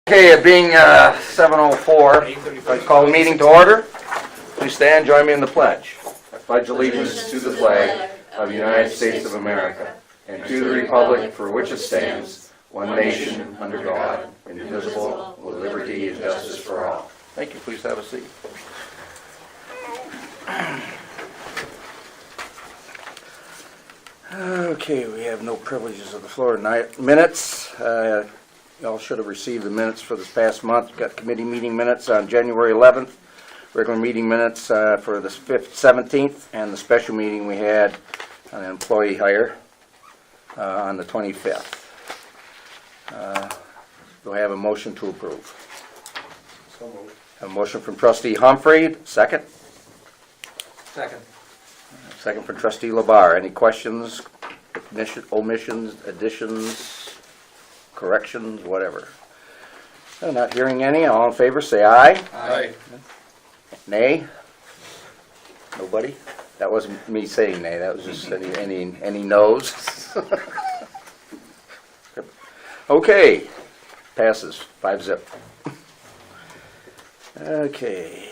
Okay, it being 7:04, I call the meeting to order. Please stand, join me in the pledge. I pledge allegiance to the flag of the United States of America and to the republic for which it stands, one nation, under God, indivisible, with liberty and justice for all. Thank you. Please have a seat. Okay, we have no privileges of the floor tonight. Minutes. Y'all should have received the minutes for this past month. We've got committee meeting minutes on January 11th, regular meeting minutes for the 5th, 17th, and the special meeting we had on employee hire on the 25th. Do I have a motion to approve? So moved. A motion from trustee Humphrey, second? Second. Second from trustee Labar. Any questions, omissions, additions, corrections, whatever? Not hearing any. All in favor, say aye. Aye. Nay? Nobody? That wasn't me saying nay. That was just any no's. Okay. Passes 5-0. Okay.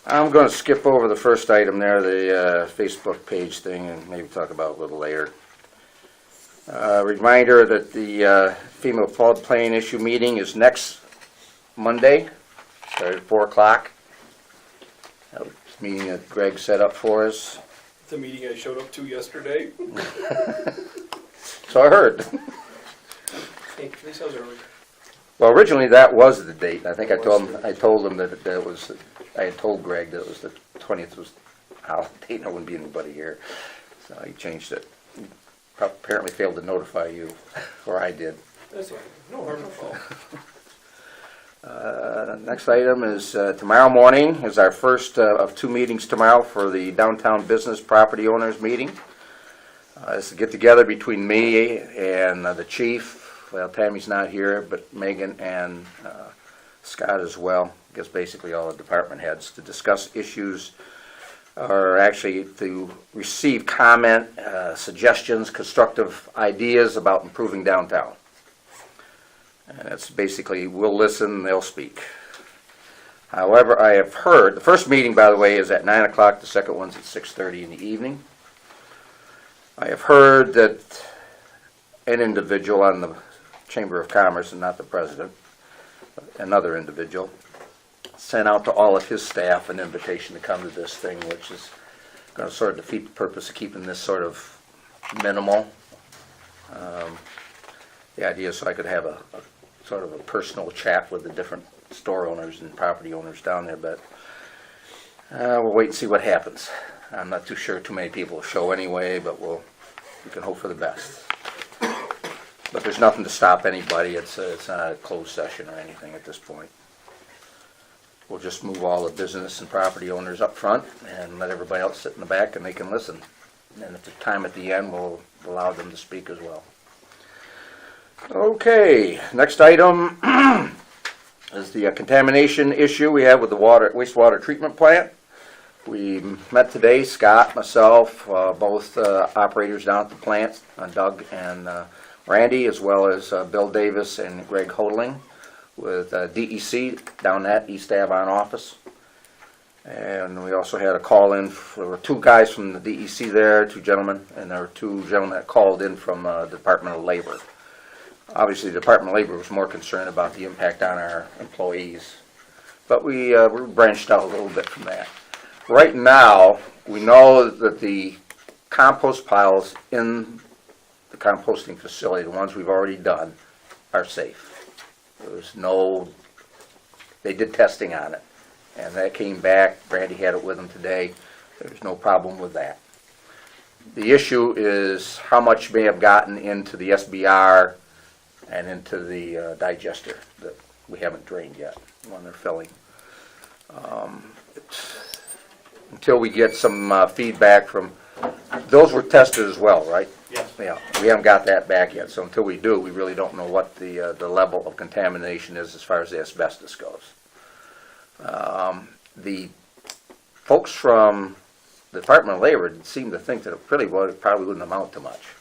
I'm going to skip over the first item there, the Facebook page thing, and maybe talk about it a little later. Reminder that the FEMA floodplain issue meeting is next Monday, starting at 4 o'clock. That was the meeting that Greg set up for us. The meeting I showed up to yesterday. So I heard. Hey, this was early. Well, originally that was the date. I think I told him that it was. I had told Greg that it was the 20th was holiday. There wouldn't be anybody here, so he changed it. Apparently failed to notify you, or I did. That's all right. No harm, no foul. Next item is tomorrow morning is our first of two meetings tomorrow for the downtown business property owners meeting. It's a get together between me and the chief. Well, Tammy's not here, but Megan and Scott as well. I guess basically all the department heads to discuss issues, or actually to receive comment, suggestions, constructive ideas about improving downtown. And it's basically, we'll listen, they'll speak. However, I have heard, the first meeting, by the way, is at 9 o'clock, the second one's at 6:30 in the evening. I have heard that an individual on the Chamber of Commerce, and not the president, another individual, sent out to all of his staff an invitation to come to this thing, which is going to sort of defeat the purpose of keeping this sort of minimal. The idea is so I could have a sort of a personal chat with the different store owners and property owners down there, but we'll wait and see what happens. I'm not too sure too many people will show anyway, but we can hope for the best. But there's nothing to stop anybody. It's not a closed session or anything at this point. We'll just move all the business and property owners up front and let everybody else sit in the back and they can listen. And if there's time at the end, we'll allow them to speak as well. Okay, next item is the contamination issue we have with the wastewater treatment plant. We met today, Scott, myself, both operators down at the plant, Doug and Randy, as well as Bill Davis and Greg Hodling with DEC down at East Avon office. And we also had a call in. There were two guys from the DEC there, two gentlemen, and there were two gentlemen that called in from the Department of Labor. Obviously, the Department of Labor was more concerned about the impact on our employees. But we branched out a little bit from that. Right now, we know that the compost piles in the composting facility, the ones we've already done, are safe. They did testing on it, and that came back. Brandy had it with them today. There's no problem with that. The issue is how much may have gotten into the SBR and into the digester that we haven't drained yet when they're filling. Until we get some feedback from, those were tested as well, right? Yes. Yeah, we haven't got that back yet, so until we do, we really don't know what the level of contamination is as far as the asbestos goes. The folks from the Department of Labor seem to think that it probably wouldn't amount to much.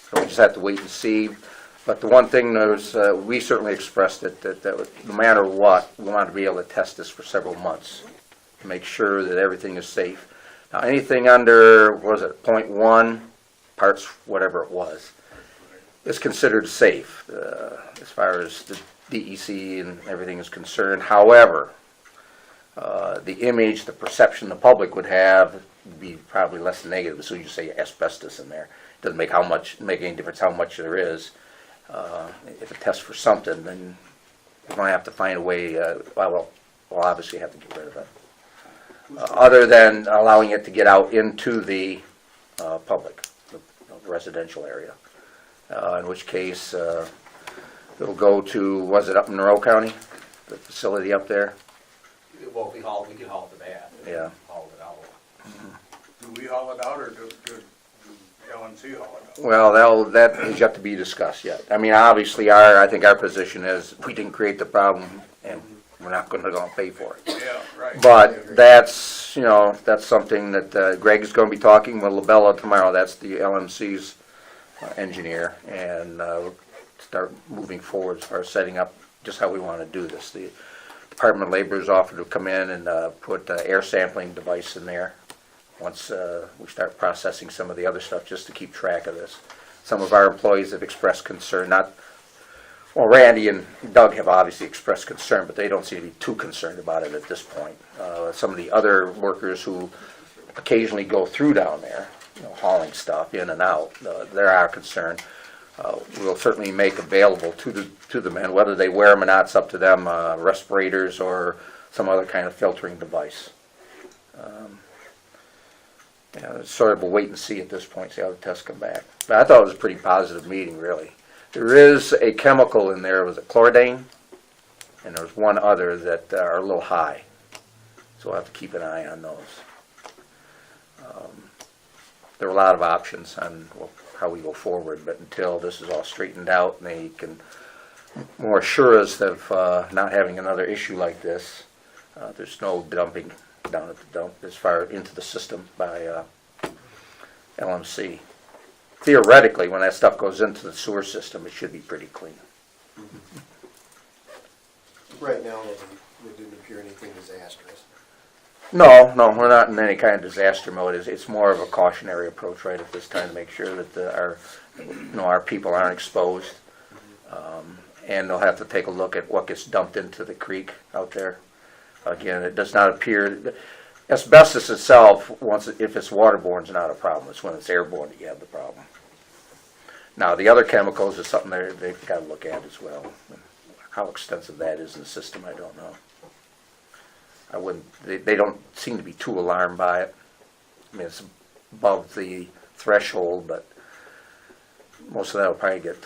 So we just have to wait and see. But the one thing was, we certainly expressed it, that no matter what, we want to be able to test this for several months to make sure that everything is safe. Now, anything under, what was it, .1 parts, whatever it was, is considered safe as far as the DEC and everything is concerned. However, the image, the perception the public would have would be probably less negative as soon as you say asbestos in there. It doesn't make any difference how much there is. If it tests for something, then we're going to have to find a way, we'll obviously have to get rid of it. Other than allowing it to get out into the public, the residential area. In which case, it'll go to, was it up in Monroe County? The facility up there? Well, we can haul it to Bath. Yeah. Haul it out. Do we haul it out, or do LNC haul it out? Well, that is yet to be discussed yet. I mean, obviously, I think our position is, we didn't create the problem, and we're not going to pay for it. Yeah, right. But that's, that's something that Greg is going to be talking with Labella tomorrow. That's the LMC's engineer, and start moving forward as far as setting up just how we want to do this. The Department of Labor has offered to come in and put an air sampling device in there once we start processing some of the other stuff, just to keep track of this. Some of our employees have expressed concern, well, Randy and Doug have obviously expressed concern, but they don't seem to be too concerned about it at this point. Some of the other workers who occasionally go through down there, hauling stuff in and out, they're our concern. We'll certainly make available to the men, whether they wear them or not, it's up to them, respirators or some other kind of filtering device. It's sort of a wait and see at this point, see how the tests come back. But I thought it was a pretty positive meeting, really. There is a chemical in there, was it chlordane? And there's one other that are a little high. So we'll have to keep an eye on those. There are a lot of options on how we go forward, but until this is all straightened out and they can more assure us of not having another issue like this, there's no dumping down at the dump as far into the system by LMC. Theoretically, when that stuff goes into the sewer system, it should be pretty clean. Right now, it didn't appear anything disastrous. No, we're not in any kind of disaster mode. It's more of a cautionary approach right at this time to make sure that our people aren't exposed. And they'll have to take a look at what gets dumped into the creek out there. Again, it does not appear, asbestos itself, if it's waterborne, is not a problem. It's when it's airborne that you have the problem. Now, the other chemicals is something they've got to look at as well. How extensive that is in the system, I don't know. They don't seem to be too alarmed by it. I mean, it's above the threshold, but most of that will probably get,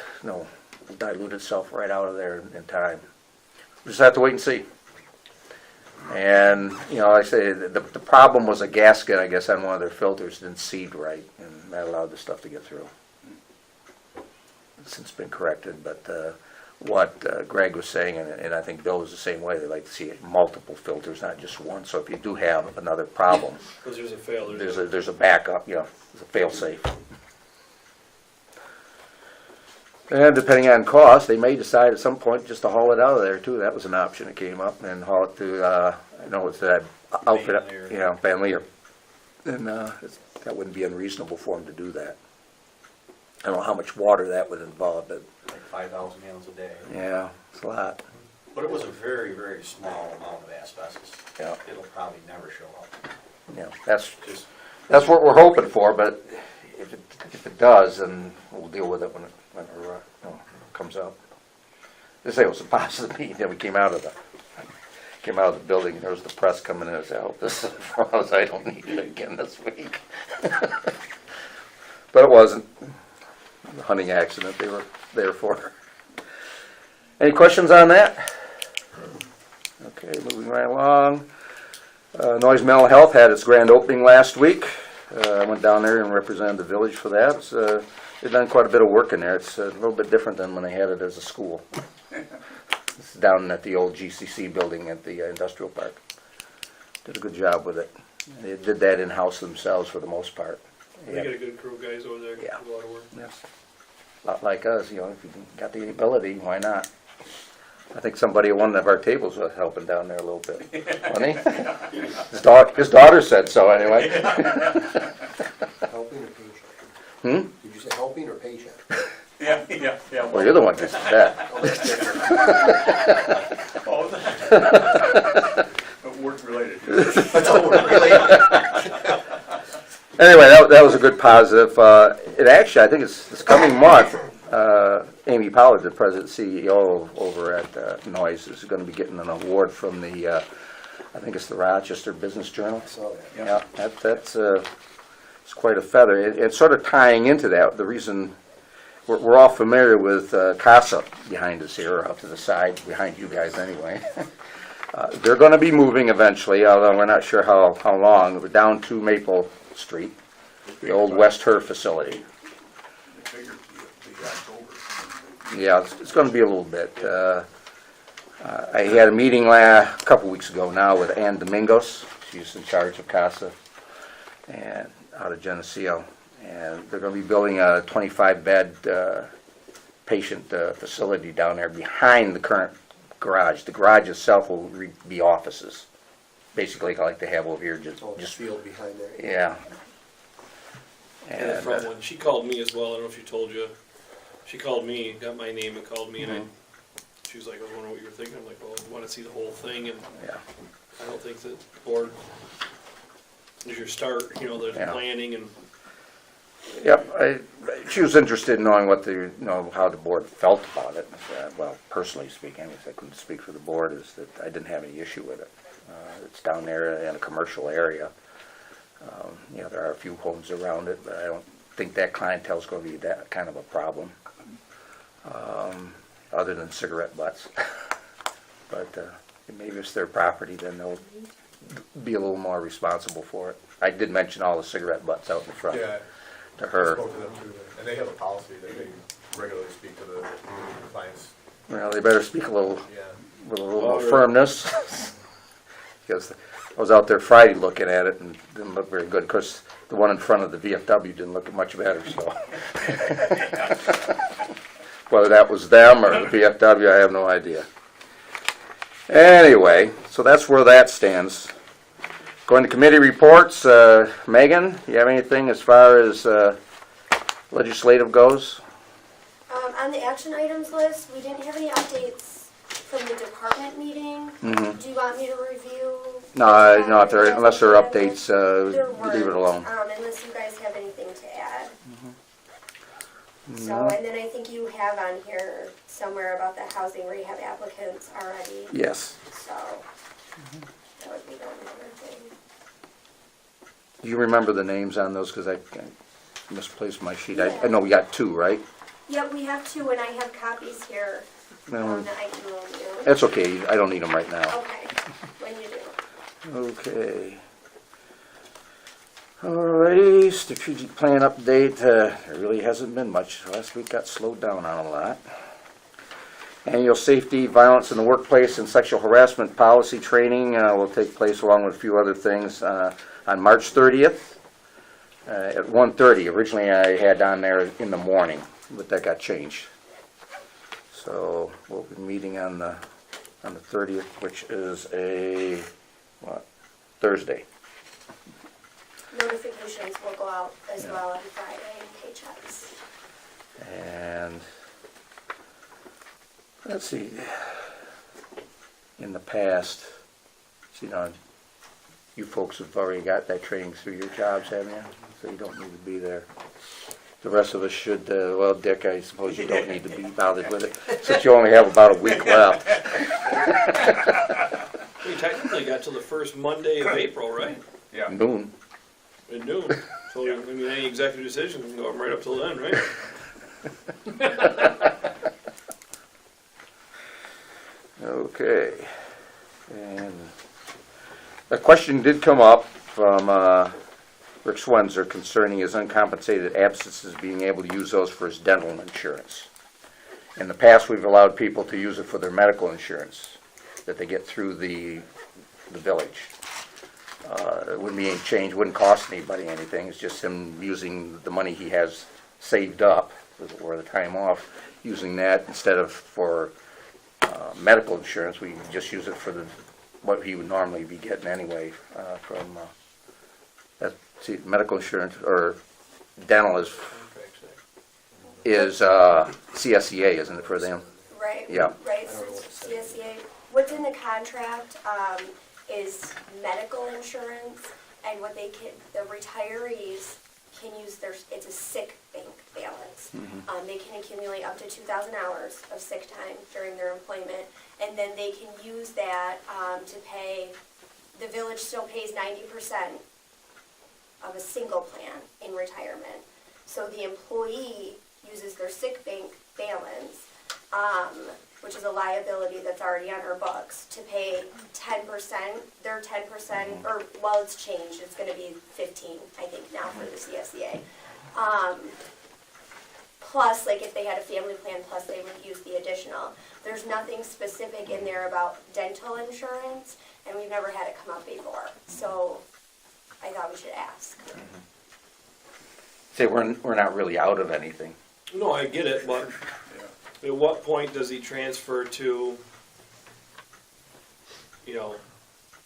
dilute itself right out of there in time. We just have to wait and see. And, like I say, the problem was a gasket, I guess, on one of their filters didn't seed right, and that allowed the stuff to get through. It's since been corrected, but what Greg was saying, and I think Bill was the same way, they like to see multiple filters, not just one. So if you do have another problem, Because there's a fail. there's a backup, there's a fail-safe. And depending on cost, they may decide at some point just to haul it out of there too. That was an option that came up, and haul it to, I know it's that outfit, Van Leer. And that wouldn't be unreasonable for them to do that. I don't know how much water that would involve, but Like 5,000 gallons a day. yeah, it's a lot. But it was a very, very small amount of asbestos. Yeah. It'll probably never show up. That's what we're hoping for, but if it does, then we'll deal with it when it comes up. They say it was a positive meeting. Then we came out of the building, and there was the press coming in and said, "Oh, this is I don't need it again this week." But it wasn't the hunting accident they were there for. Any questions on that? Okay, moving right along. Noise Mental Health had its grand opening last week. I went down there and represented the village for that. They've done quite a bit of work in there. It's a little bit different than when they had it as a school. It's down at the old GCC building at the industrial park. Did a good job with it. They did that in-house themselves for the most part. They got a good crew of guys over there. Yeah. Do a lot of work. Yes. lot like us, if you got the ability, why not? I think somebody at one of our tables was helping down there a little bit, wasn't he? His daughter said so, anyway. Helping or paycheck? Hmm? Did you say helping or paycheck? Yeah. Well, you're the one that said that. Oh, that's different. But work related. That's all we're really. Anyway, that was a good positive. It actually, I think it's this coming month, Amy Pollard, the president CEO over at Noise, is going to be getting an award from the, I think it's the Rochester Business Journal. I saw that. Yeah, that's it's quite a feather. It's sort of tying into that. The reason we're all familiar with CASA behind us here, out to the side, behind you guys anyway. They're going to be moving eventually, although we're not sure how long. We're down to Maple Street, the old West Her facility. I figured the October. Yeah, it's going to be a little bit. I had a meeting a couple weeks ago now with Ann Domingos. She's in charge of CASA and out of Geneseo. And they're going to be building a 25-bed patient facility down there behind the current garage. The garage itself will be offices, basically like they have over here. Oh, the Just field behind there. yeah. And And, from when she called me as well, I don't know if she told you, she called me, got my name and called me, and she was like, I was wondering what you were thinking. I'm like, well, I want to see the whole thing, and yeah. I don't think that the board is your start, the Yeah. planning and. Yep, she was interested in knowing how the board felt about it. Well, personally speaking, I couldn't speak for the board, is that I didn't have any issue with it. It's down there in a commercial area. There are a few homes around it, but I don't think that clientele's going to be that kind of a problem, other than cigarette butts. But maybe it's their property, then they'll be a little more responsible for it. I did mention all the cigarette butts out in front. Yeah, To I her. spoke to them too, and they have a policy that they regularly speak to the clients. Well, they better speak a little Yeah, with a little more firmness. Because I was out there Friday looking at it and didn't look very good. Of course, the one in front of the VFW didn't look much better, so. Whether that was them or the VFW, I have no idea. Anyway, so that's where that stands. Going to committee reports, Megan, you have anything as far as legislative goes? On the action items list, we didn't have any updates from the department meeting. Mhm. Do you want me to review? No, unless there are updates, There leave it alone. weren't, unless you guys have anything to add. So, No. and then I think you have on here somewhere about the housing rehab applicants already, Yes. so that would be the only other thing. Do you remember the names on those? Because I misplaced my sheet. I know we got two, right? Yep, we have two, and I have copies here No, that I emailed you. that's okay. I don't need them right now. Okay, when you do. Okay. Alrighty, strategic plan update. There really hasn't been much. Last week got slowed down on a lot. Annual safety, violence in the workplace, and sexual harassment policy training will take place along with a few other things on March 30th at 1:30. Originally I had on there in the morning, but that got changed. So we'll be meeting on the 30th, which is a Thursday. Notifications will go out as well on Friday and paychecks. And let's see, in the past, you folks have already got that training through your jobs, haven't you? So you don't need to be there. The rest of us should, well, Dick, I suppose you don't need to be bothered with it, since you only have about a week left. We technically got till the first Monday of April, right? Yeah. Noon. At noon. So, I mean, any executive decision can go right up till then, right? Okay. And a question did come up from Rick Swenzer concerning his uncompensated absences, being able to use those for his dental insurance. In the past, we've allowed people to use it for their medical insurance that they get through the village. It wouldn't be any change, wouldn't cost anybody anything. It's just him using the money he has saved up or the time off, using that instead of for medical insurance. We just use it for what he would normally be getting anyway from, see, medical insurance, or dental is CSEA, isn't it, for them? Right. Yeah. Right, so CSEA, what's in the contract, is medical insurance, and what they can, the retirees can use it's a sick bank balance. They can accumulate up to 2,000 hours of sick time during their employment, and then they can use that, to pay, the village still pays 90% of a single plan in retirement. So the employee uses their sick bank balance, which is a liability that's already on our books, to pay 10%, their 10%, or, well, it's changed, it's gonna be 15, I think, now for the CSEA. Plus, like, if they had a family plan, plus they would use the additional. There's nothing specific in there about dental insurance, and we've never had it come up before, so I thought we should ask. Say, we're not really out of anything. No, I get it, but at what point does he transfer to,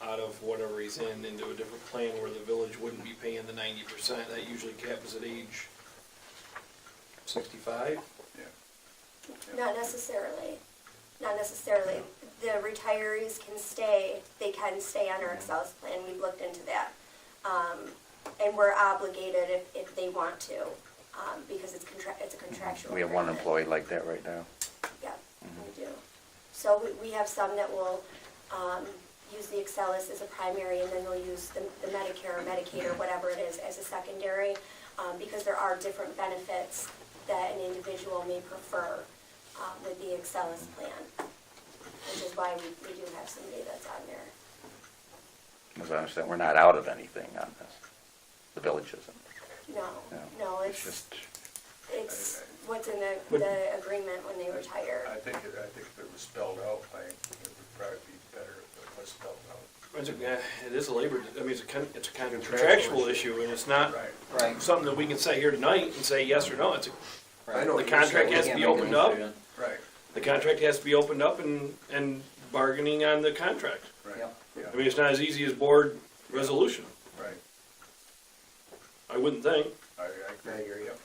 out of whatever he's in, into a different plan where the village wouldn't be paying the 90%? That usually caps at age 65? Not necessarily. Not necessarily. The retirees can stay, they can stay on our Excel plan, we've looked into that. And we're obligated if they want to, because it's a contractual We have one agreement. employee like that right now. Yeah, we do. So we have some that will use the Excelis as a primary, and then they'll use the Medicare or Medicaid or whatever it is as a secondary, because there are different benefits that an individual may prefer with the Excelis plan, which is why we do have somebody that's on there. As I understand, we're not out of anything on this. The village isn't. No, It's it's just, what's in the agreement when they retire. I think if it was spelled out, it would probably be better if it was spelled out. It is a labor, it's a kind of contractual issue, and it's not Right. something that we can sit here tonight and say yes or no. I know The what you're contract saying. has to be opened up. Right, The contract has to be opened up and bargaining on the contract. right, Yep. yeah, I mean, it's not as easy as board resolution. right. I wouldn't think. I I agree. Yep.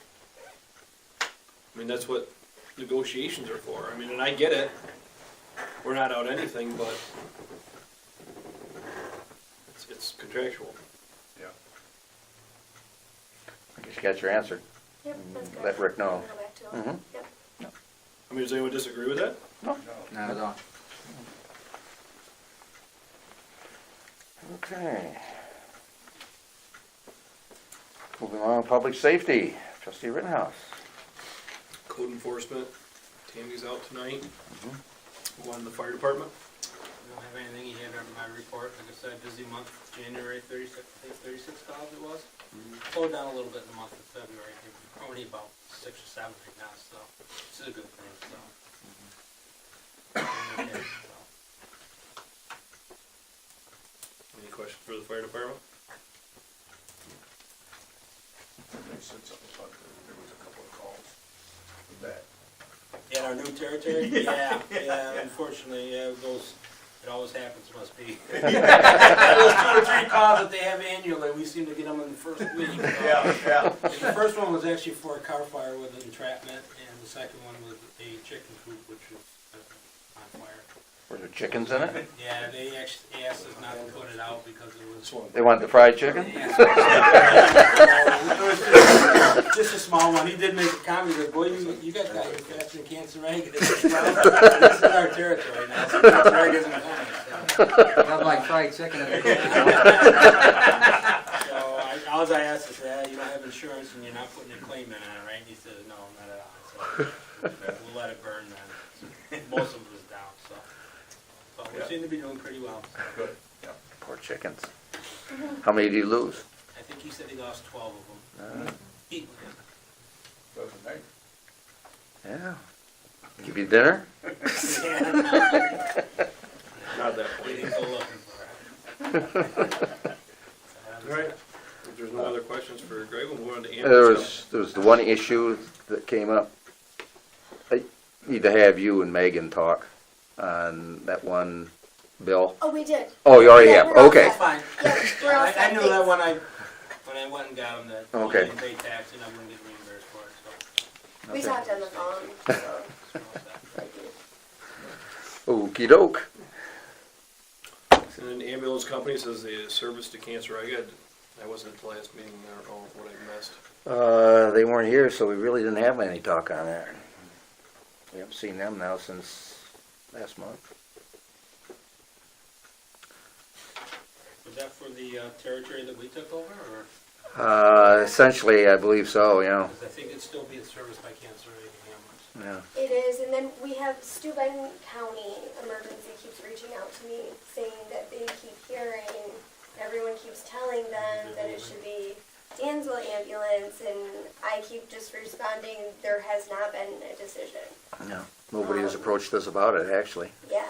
I mean, that's what negotiations are for. I mean, and I get it. We're not out anything, but it's contractual. Yeah. I guess you got your answer. Yep, that's good. Let Rick know. Go back to them. Mhm. Yep. I mean, does anyone disagree with that? No, Not at all. Okay. Moving on, public safety, trustee Rittenhouse. Code enforcement. Tammy's out tonight. One in the fire department. I don't have anything yet on my report. Like I said, busy month, January 36, I think 36 calls it was. Slowed down a little bit in the month of February. I think we're only about 6 or 7 right now, so it's a good thing, so. Okay, so. Any questions for the fire department? they said something about there was a couple of calls with that. In our new territory? Yeah, unfortunately, it always happens, must be. Those 2 or 3 calls that they have annually, we seem to get them in the first week. So. Yeah. The first one was actually for a car fire with entrapment, and the second one was a chicken coop, which was on fire. Were there chickens in it? Yeah, they actually asked us not to put it out because it was. They wanted the fried chicken? It was just a small one. He did make a comment, he goes, boy, you got that, you're faster than cancer egg. This is our territory now, so cancer egg isn't coming. Not like fried chicken at the So all I asked is, you don't have insurance and you're not putting a claim in on it, right? And he said, no, not at all. So we'll let it burn then. Most of it was down, so. But we seem to be doing pretty well. Good, yeah. Poor chickens. How many did you lose? I think he said he lost 12 of them. Eating them. Doesn't matter. Yeah. Give you dinner? Not that We point. didn't go looking for it. All right. If there's no other questions for Greg, we'll move on to There ambulance. was the one issue that came up need to have you and Megan talk on that one bill. Oh, we did. Oh, you already Yeah, have, we're all okay. set. Fine. Yeah, we're all I set, knew that thanks. when I went and got them, that Okay. you didn't pay tax and I wouldn't get reimbursed for it, so. We Okay. talked on the phone, so. so thank you. Okey doke. And then the ambulance company says the service to cancer. I wasn't at the last meeting. I don't know what I missed. They weren't here, so we really didn't have any talk on that. We haven't seen them now since last month. Was that for the territory that we took over, or? Essentially, I believe so, yeah. Because I think it'd still be serviced by cancer ambulance. Yeah. It is, and then we have Steuben County Emergency keeps reaching out to me, saying that they keep hearing, everyone keeps telling them that it should be Dansville Ambulance, and I keep just responding, there has not been a decision. No, nobody has approached us about it, actually. Yeah.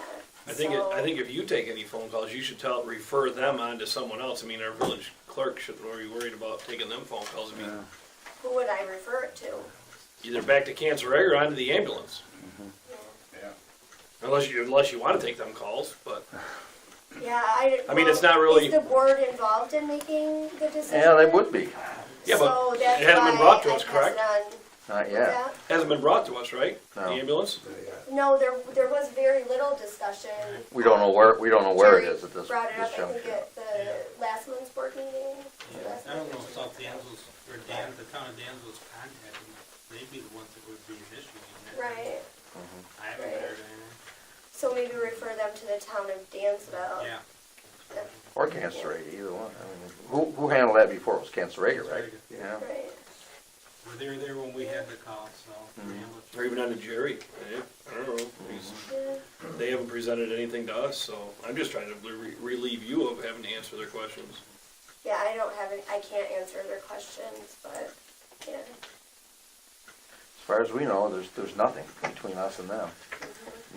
I think so- I think if you take any phone calls, you should refer them on to someone else. I mean, our village clerk shouldn't be worried about taking them phone calls. I mean, Yeah. Who would I refer it to? either back to cancer egg or onto the ambulance. Yeah. Unless you want to take them calls, but Yeah, I mean, it's not really- Is the board involved in making the decision? Yeah, they would be. Yeah, but So that's it hasn't been why brought to I us, passed correct? it on. Not What's yet. that? hasn't been brought to us, right? No. The ambulance. No, there was very little discussion. We don't know where it is at this Jerry brought it up, I think, juncture. at the last month's board meeting. Last I don't know month's if South Dansville's, or the town of Dansville's contacting, they'd be the ones that would be initiating it. Right, I haven't Right. heard anything. so maybe refer them to the town of Dansville. Yeah. Or Cancer Ag, either one. I mean, who handled that before? It was Cancer Ag, right? Yeah. Right, Well, they were there when we had the call, so. the ambulance- Or even on to Jerry. I don't know. yeah, They haven't presented anything to us, so I'm just trying to relieve you of having to answer their questions. yeah, I can't answer their questions, but, yeah. As far as we know, there's nothing between us and them.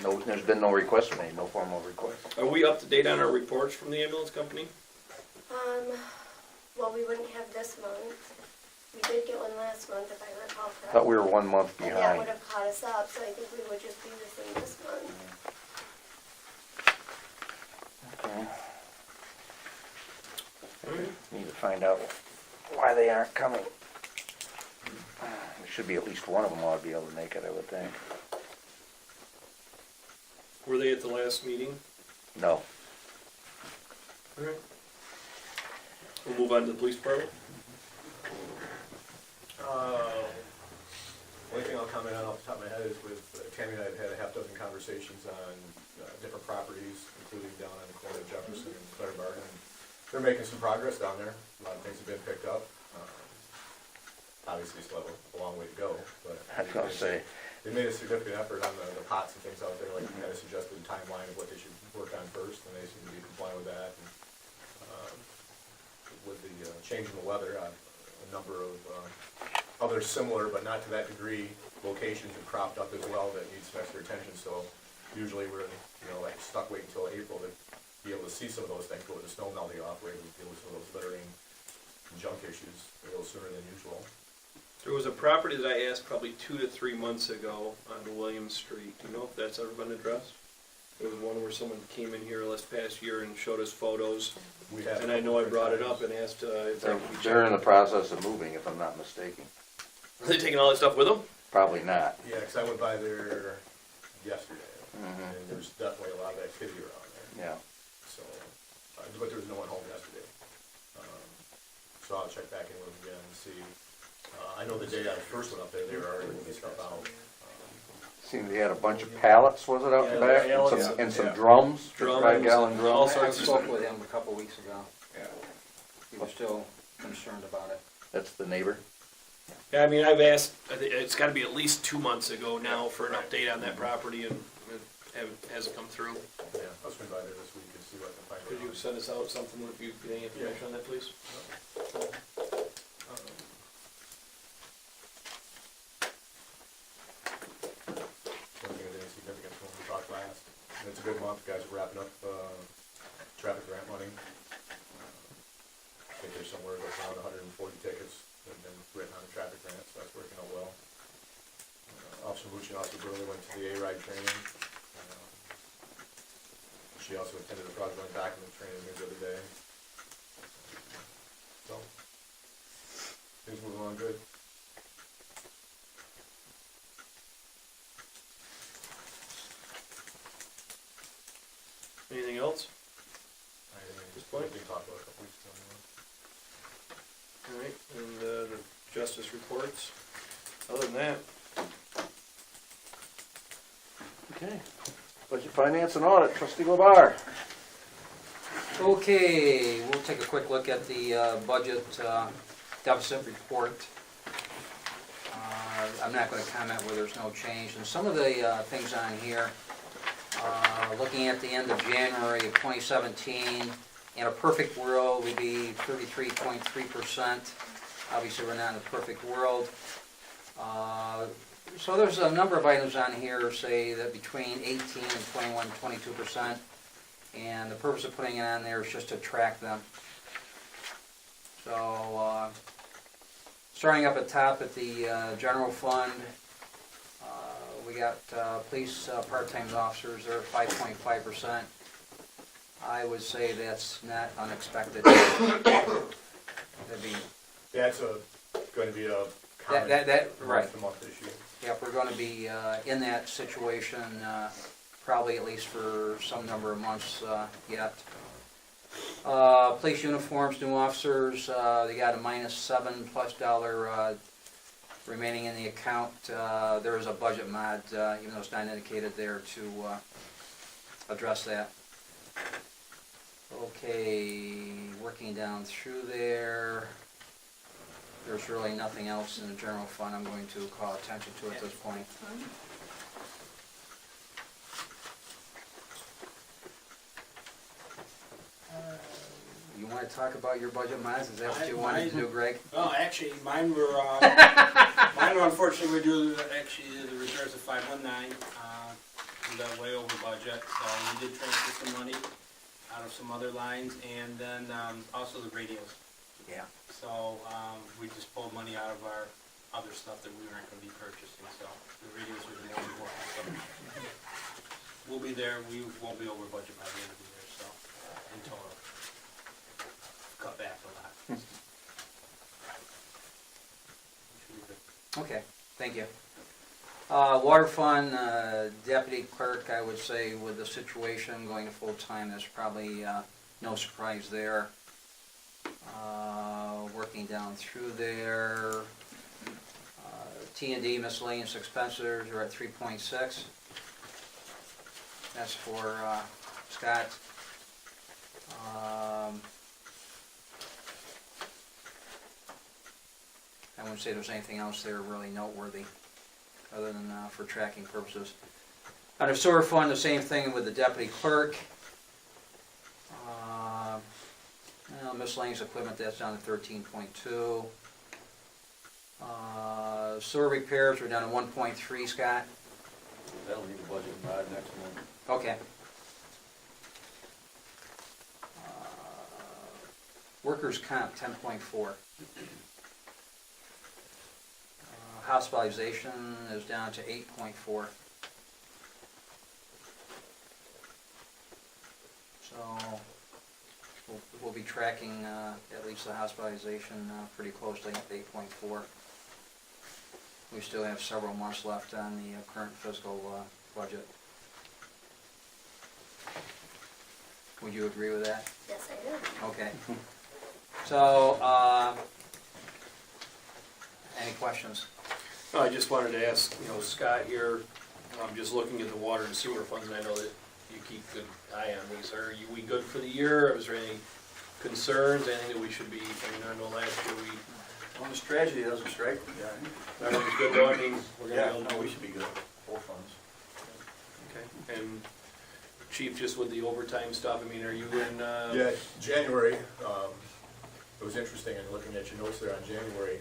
No, there's been no request made, no formal request. Are we up to date on our reports from the ambulance company? Well, we wouldn't have this month. We did get one last month, if I recall correctly. Thought we were 1 month And that behind. would have caught us up, so I think we would just be the same this month. Okay. Need to find out why they aren't coming. There should be at least one of them ought to be able to make it, I would think. Were they at the last meeting? No. Alright. We'll move on to the police department. Only thing I'll comment on off the top of my head is with Tammy and I have had a half dozen conversations on different properties, including down on the corner of Jefferson and Claire Barton. They're making some progress down there. A lot of things have been picked up. Obviously, still have a long way to go, but I was gonna say, they made a significant effort on the pots and things out there, like you had a suggested timeline of what they should work on first, and they seem to be complying with that. And, with the change in the weather, a number of other similar, but not to that degree, locations have cropped up as well that need some extra attention. So usually we're, like stuck waiting until April to be able to see some of those things, but with the snow melting off, we're able to deal with some of those littering and junk issues a little sooner than usual. There was a property that I asked probably 2 to 3 months ago on Williams Street. Do you know if that's ever been addressed? It was one where someone came in here last past year and showed us photos, We have and I know I brought it up and asked if that could be they're in the checked. process of moving, if I'm not mistaken. Are they taking all that stuff with them? Probably not. Yeah, because I went by there yesterday, Mhm. and there's definitely a lot of activity around there. Yeah. So, but there was no one home yesterday. So I'll check back in with them again and see. I know the day I first went up there, they were already moving stuff out. Seemed they had a bunch of pallets, was it, out Yeah, the back? And pallets, some- And some yeah. drums, Drums, 5-gallon all drums. I sorts of spoke stuff. with him a couple weeks ago. Yeah. He was still concerned about it. That's the neighbor. Yeah, I mean, I've asked, I think it's gotta be at least 2 months ago now for an update on that property, and it hasn't come through. Yeah, I'll swing by there this week and see what I can find. Could you send us out something if you get any information on that, please? Don't think of anything significant from when we talked last. And it's a good month, guys are wrapping up traffic grant money. I think there's somewhere like around 140 tickets that have been written on the traffic grant, so that's working out well. Officer Bucci and Officer Burley went to the A-RIDE training. She also attended the fraudulent document training the other day. So, things moving along good. Anything else? This point, we talked about a couple weeks ago. All right, and the justice reports. Other than that, Okay. Budget, finance, and audit, trustee Labar. Okay, we'll take a quick look at the budget deficit report. I'm not going to comment where there's no change. And some of the things on here, looking at the end of January of 2017, in a perfect world, we'd be 33.3%. Obviously, we're not in a perfect world. So there's a number of items on here, say that between 18 and 21, 22%. And the purpose of putting it on there is just to track them. So, starting up at top at the general fund, we got police part-time officers, they're at 5.5%. I would say that's not unexpected. That'd be, That's going to be a common right. month-to-month issue. Yep, we're going to be in that situation probably at least for some number of months yet. Police uniforms, new officers, they got a -$7+ remaining in the account. There is a budget mod, even though it's not indicated there, to address that. Okay, working down through there. There's really nothing else in the general fund I'm going to call attention to at this point. You want to talk about your budget, Miles? Is that what you wanted to do, Greg? Well, actually, mine were unfortunately, we do, actually, the reserves of 519, we got way over budget, so we did transfer some money out of some other lines, and then also the radios. Yeah. So we just pulled money out of our other stuff that we weren't going to be purchasing, so the radios are the more important stuff. We'll be there, we won't be over budget by the end of the year, so, in total. Cut back a lot. Should be good. Okay, thank you. Water fund, deputy clerk, I would say with the situation going to full-time, there's probably no surprise there. Working down through there, T&D miscellaneous expenses are at 3.6. That's for Scott. I wouldn't say there's anything else there really noteworthy, other than for tracking purposes. Under sewer fund, the same thing with the deputy clerk. Miscellaneous equipment, that's down to 13.2. Sewer repairs, we're down to 1.3, Scott. That'll need a budget mod next month. Okay. Workers' comp, 10.4. Hospitalization is down to 8.4. So we'll be tracking at least the hospitalization pretty closely at 8.4. We still have several months left on the current fiscal budget. Would you agree with that? Yes, I do. Okay. So, any questions? I just wanted to ask, Scott here, I'm just looking at the water and sewer funds, and I know that you keep good eye on these. We good for the year? Was there any concerns, anything that we should be, I know last year Well, this tragedy doesn't strike me, everything's good though, I mean, we're gonna Yeah, be able no, to. we should be good, full funds. Okay, and Chief, just with the overtime stuff, I mean, are you in, Yeah, January, it was interesting in looking at your notes there on January,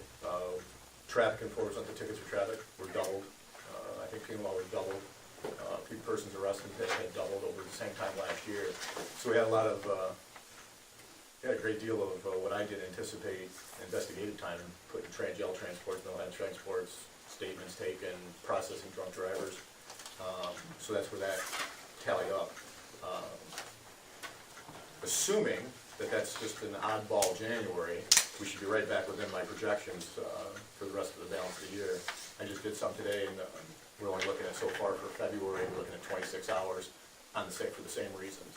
traffic enforcement, the tickets for traffic were doubled. I think FEMA was doubled. Persons arrested had doubled over the same time last year. So we had a lot of, a great deal of what I didn't anticipate investigative time in putting jail transports, mental health transports, statements taken, processing drunk drivers. So that's where that tallied up. Assuming that that's just an oddball January, we should be right back within my projections for the rest of the balance of the year. I just did some today, and we're only looking at so far for February, we're looking at 26 hours on the same, for the same reasons.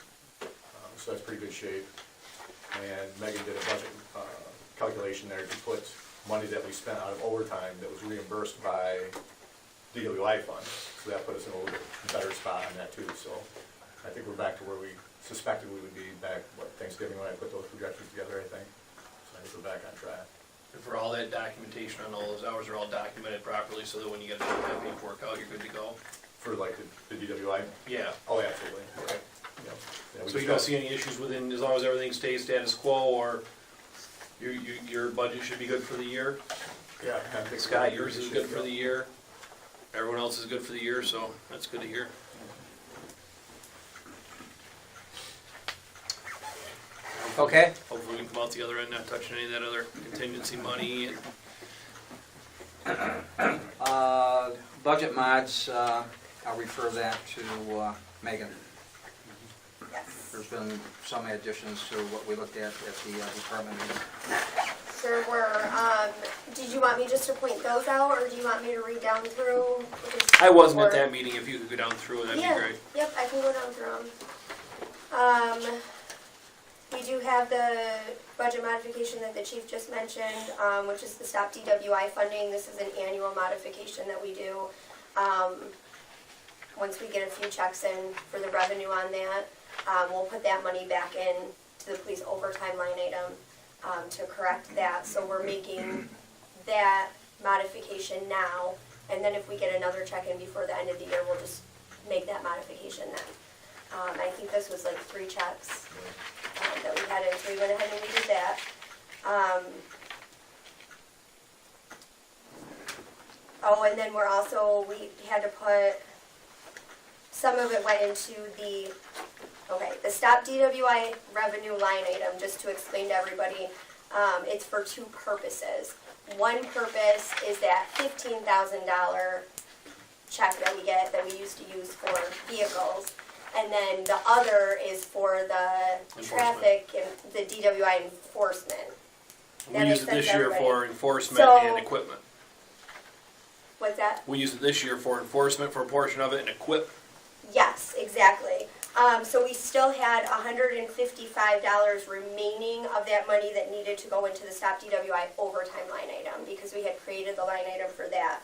So that's pretty good shape. And Megan did a budget calculation there to put money that we spent out of overtime that was reimbursed by DWI funds. So that put us in a little bit better spot on that too. So I think we're back to where we suspected we would be back, Thanksgiving when I put those projections together, I think. So I think we're back on track. And for all that documentation on all those hours are all documented properly, so that when you get that paperwork out, you're good to go? For like the DWI? Yeah. Oh, absolutely. Okay. Yeah, we So you just don't got- see any issues within, as long as everything stays status quo, or your budget should be good for the year? Yeah. I think Scott, we're- yours is good for the year. Everyone else is good for the year, so that's good to hear. Okay, Hopefully we can come out the other end not touching any of that other contingency money. And budget mods, I'll refer that to Megan. Yes. There's been some additions to what we looked at the department meeting. There were, did you want me just to point those out, or do you want me to read down through? I wasn't at that meeting, if you could go down through it, that'd be Yeah, great. yep, I can go down through them. We do have the budget modification that the chief just mentioned, which is the stop DWI funding. This is an annual modification that we do. Once we get a few checks in for the revenue on that, we'll put that money back in to the police overtime line item to correct that. So we're making that modification now, and then if we get another check in before the end of the year, we'll just make that modification then. I think this was like 3 checks that we had in, so we went ahead and we did that. Oh, and then we had to put, some of it went into the stop DWI revenue line item, just to explain to everybody. It's for 2 purposes. One purpose is that $15,000 check that we get, that we used to use for vehicles. And then the other is for the Enforcement. traffic and the DWI enforcement. We That use makes it sense this to year everybody. for enforcement So- and equipment. What's that? We use it this year for enforcement for a portion of it and equipment. Yes, exactly. So we still had $155 remaining of that money that needed to go into the stop DWI overtime line item, because we had created the line item for that.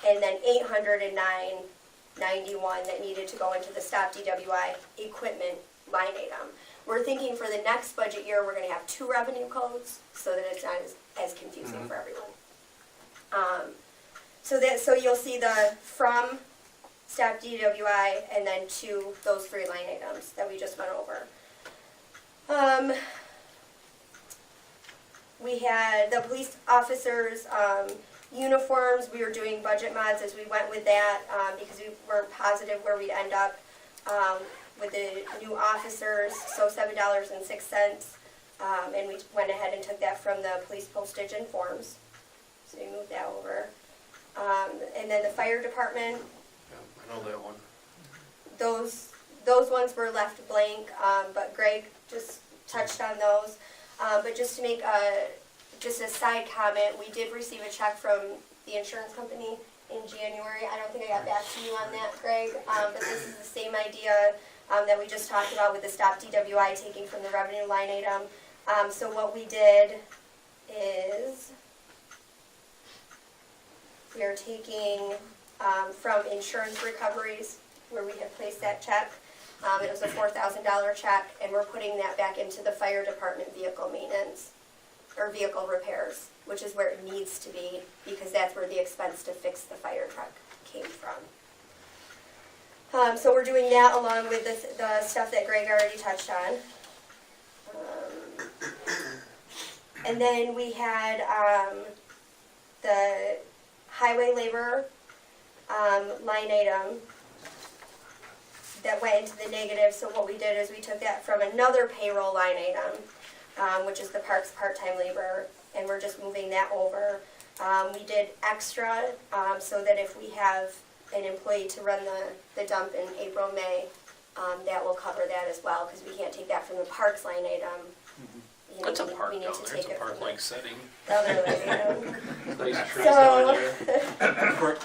And then $809.91 that needed to go into the stop DWI equipment line item. We're thinking for the next budget year, we're gonna have 2 revenue codes, so that it's not as confusing for everyone. So you'll see the from stop DWI and then to those 3 line items that we just went over. We had the police officers' uniforms. We were doing budget mods as we went with that, because we weren't positive where we'd end up with the new officers, so $7.06. And we went ahead and took that from the police postage and forms. So we moved that over. And then the fire department, Yeah, I know that one. those ones were left blank, but Greg just touched on those. But just to make just a side comment, we did receive a check from the insurance company in January. I don't think I got back to you on that, Greg, but this is the same idea that we just talked about with the stop DWI taking from the revenue line item. So what we did is we are taking from insurance recoveries where we had placed that check. It was a $4,000 check, and we're putting that back into the fire department vehicle maintenance, or vehicle repairs, which is where it needs to be, because that's where the expense to fix the fire truck came from. So we're doing that along with the stuff that Greg already touched on. And then we had the highway labor line item that went into the negative. So what we did is we took that from another payroll line item, which is the parks part-time labor, and we're just moving that over. We did extra, so that if we have an employee to run the dump in April, May, that will cover that as well, because we can't take that from the parks line item. You know, That's a we- park we need down to there, it's take a it from park-like setting, the other line item. nice trees So- down there, Court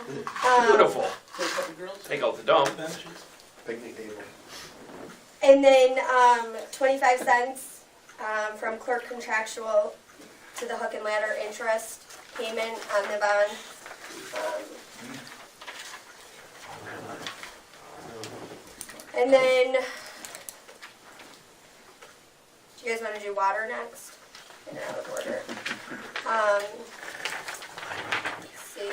and beautiful, I. Girls. take out the dump. Picnic table. And then, 25 cents, from clerk contractual to the hook and ladder interest payment on the bond. And then, do you guys wanna do water next? In out of order. Let's see.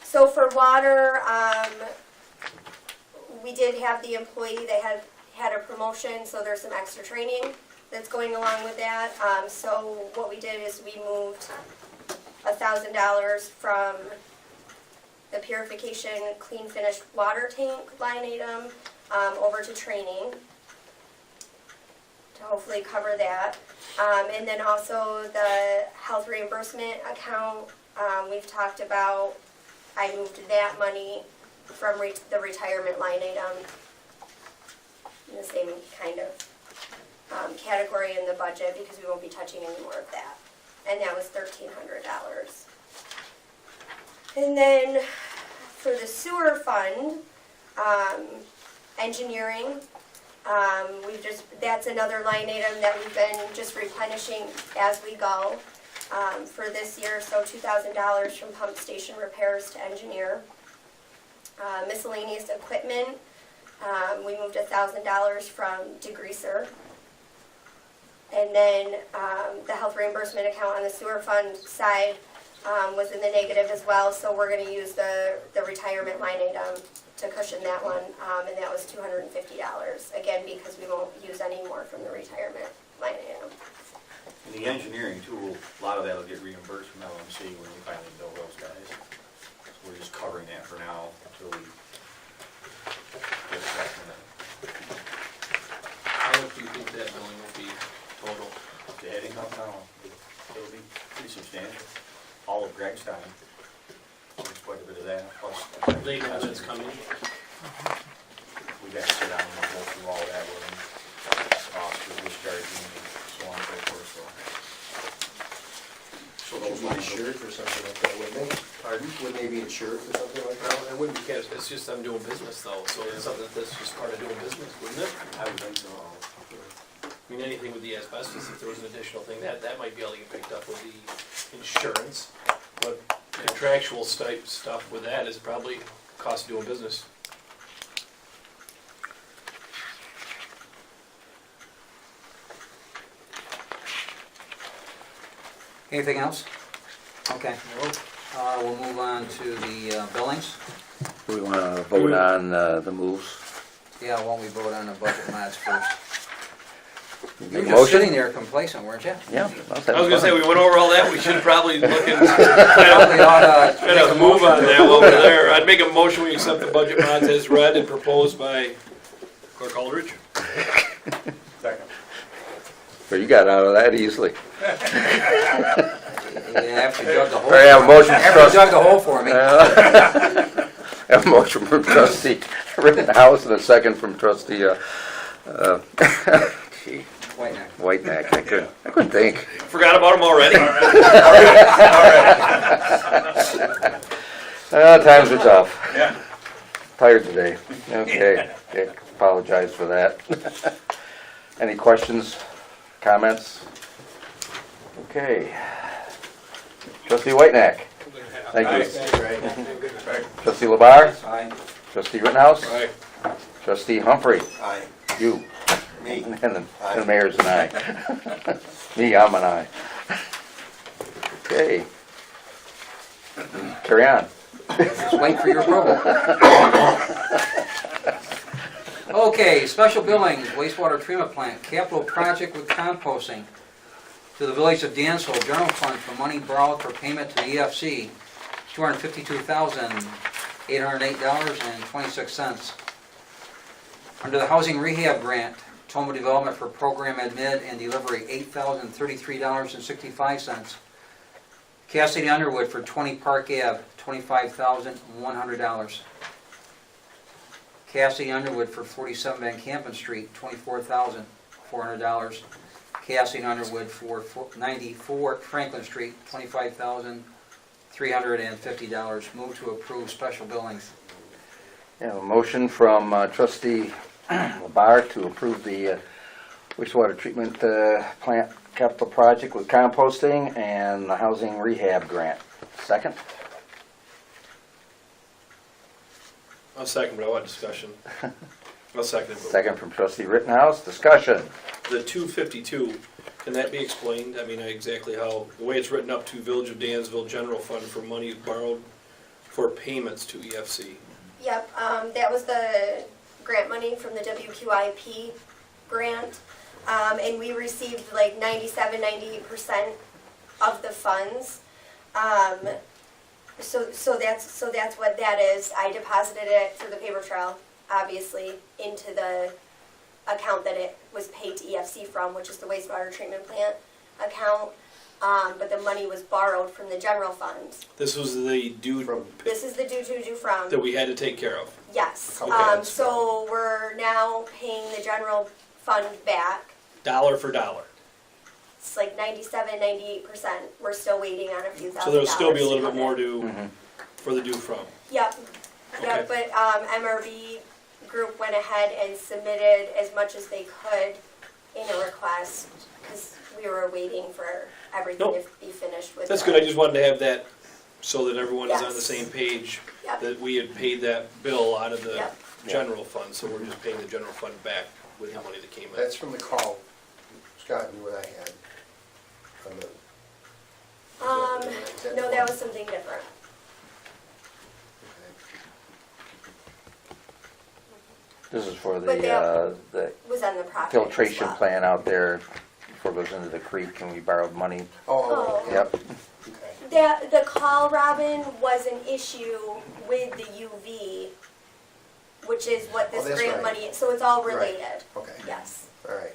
So for water, we did have the employee that had a promotion, so there's some extra training that's going along with that. So what we did is we moved $1,000 from the purification clean finished water tank line item over to training to hopefully cover that. And then also the health reimbursement account, we've talked about, I moved that money from the retirement line item in the same kind of category in the budget, because we won't be touching any more of that. And that was $1,300. And then for the sewer fund, engineering, that's another line item that we've been just replenishing as we go for this year. So $2,000 from pump station repairs to engineer. Miscellaneous equipment, we moved $1,000 from degreaser. And then the health reimbursement account on the sewer fund side was in the negative as well, so we're gonna use the retirement line item to cushion that one, and that was $250, again, because we won't use any more from the retirement line item. And the engineering too, a lot of that will get reimbursed from LMC when we finally bill those guys. So we're just covering that for now until we get back from that. How much do you think that billing will be total? The heading up now, it'll be pretty substantial. All of Greg's time. There's quite a bit of that, plus. They know that's coming. We got to sit down and go through all that with them, cost of discharging and so on and so forth, so. So those Should be lines will insured for something like that, wouldn't they? Pardon? Wouldn't they be insured for something like that? Well, it wouldn't be cash, it's just I'm doing business though, so it's something that's just part of doing business, wouldn't it? I would think so. I mean, anything with the asbestos, if there was an additional thing, that might be able to get picked up with the insurance. But contractual type stuff with that is probably cost of doing business. Anything else? Okay. We'll move on to the billings. We want to vote on the moves. Yeah, why don't we vote on the budget mods first? You Make were a just sitting motion? there complacent, weren't you? Yeah. I was gonna say, we went over all that, we should probably look and Probably ought to try to move on that while we're there. I'd make a motion, we accept the budget bonds as read and proposed by Clerk Aldridge. Second. Well, you got out of that easily. Yeah, after you dug the hole. All right, I have a motion from After you trustee. dug the hole for me. I have a motion from trustee Rittenhouse and a second from trustee, gee, Wait now. Whiteneck. I couldn't think. Forgot about him already? Times are tough. Yeah. Tired today. Okay, apologize for that. Any questions, comments? Okay. Trustee Whiteneck. Thank you. Trustee Labar. Aye. Trustee Rittenhouse. Right. Trustee Humphrey. Aye. You. Me. And the mayor's an aye. Me, I'm an aye. Okay. Carry on. Just wait for your approval. Okay, special billings, wastewater treatment plant, capital project with composting to the village of Dansville, general fund for money borrowed for payment to the EFC, $252,808.26. Under the housing rehab grant, Toma Development for program admin and delivery, $8,033.65. Cassidy Underwood for 20 Park Ave, $25,100. Cassidy Underwood for 47 Van Campen Street, $24,400. Cassidy Underwood for 94 Franklin Street, $25,350. Move to approve special billings. Yeah, a motion from trustee Labar to approve the wastewater treatment plant capital project with composting and the housing rehab grant. Second? I'll second, but I want discussion. I'll second it. Second from trustee Rittenhouse. Discussion. The 252, can that be explained? I mean, exactly how, the way it's written up to Village of Dansville General Fund for money borrowed for payments to EFC. Yep, that was the grant money from the WQIP grant. And we received like 98% of the funds. So that's what that is. I deposited it for the paper trail, obviously, into the account that it was paid to EFC from, which is the wastewater treatment plant account. But the money was borrowed from the general fund. This was the due This is the due from. that we had to take care of. Yes. Okay. So we're now paying the general fund back. Dollar for dollar. It's like 98%. We're still waiting on a few thousand. So there'll still be a dollars little to bit more come in. due for the due from. Yep. Okay. Yep, but MRB group went ahead and submitted as much as they could in a request, because we were waiting for everything Nope. to be finished with. That's the- good, I just wanted to have that so that everyone is on the Yes. same page, Yep. that we had paid that bill out of the Yep. general fund, so we're just paying the general fund back with the money that came in. That's from the call Scott knew what I had from the. is No, the that one? was something different. Okay. This is for But the It was on the profit. filtration as well. plant out there before it goes into the creek, and we borrowed money. Oh, okay. Yep. Okay. The call, Robin, was an issue with the UV, which is what this Oh, that's grant right. money, so it's all Right. related. Okay, Yes, all right.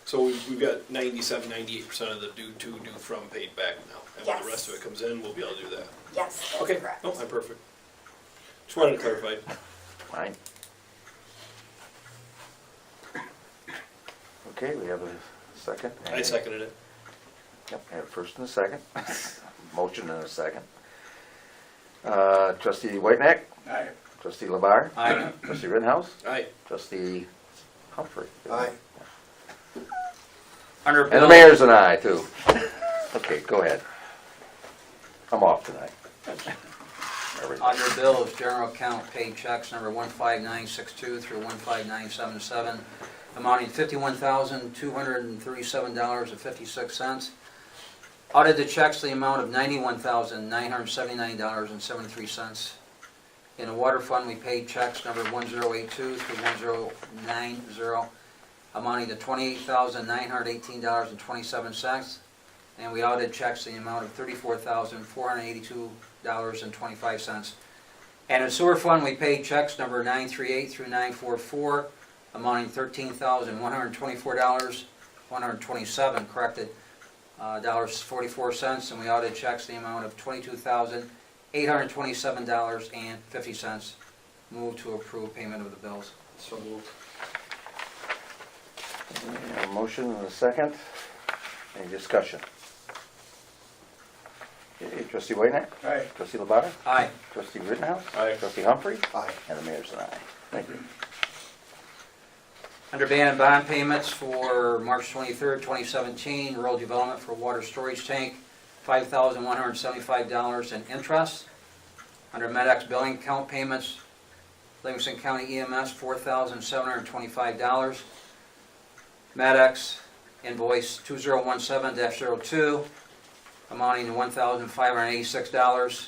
So we've got 97, 98% of the due from paid back now. And when the Yes. rest of it comes in, we'll be able to do that. yes, that's Okay, correct. no, I'm perfect. Just wanted to clarify. Fine. Okay, we have a second. I seconded it. Yep, we have a first and a second. Motion and a second. Trustee Whitenack, Aye. trustee Labar, Aye. trustee Rittenhouse, Aye. trustee Humphrey. Aye. Under And the bills, mayor's and I, too. Okay, go ahead. I'm off tonight. Everything. under bills, general account paid checks number 15962 through 15977, amounting $51,237.56. Audited checks the amount of $91,979.73. In the water fund, we paid checks number 1082 through 1090, amounting to $28,918.27. And we audited checks in the amount of $34,482.25. And in sewer fund, we paid checks number 938 through 944, amounting $13,124.127, corrected, $44, and we audited checks in the amount of $22,827.50. Move to approve payment of the bills. So moved. A motion and a second. Any discussion? Okay, trustee Whitenack, Aye. trustee Labar, Aye. trustee Rittenhouse, Aye. trustee Humphrey, Aye. and the mayor's and I. Thank you. Under ban and bond payments for March 23rd, 2017, rural development for water storage tank, $5,175 in interest. Under MedX billing account payments, Livingston County EMS, $4,725. MedX invoice 2017-02, amounting to $1,586.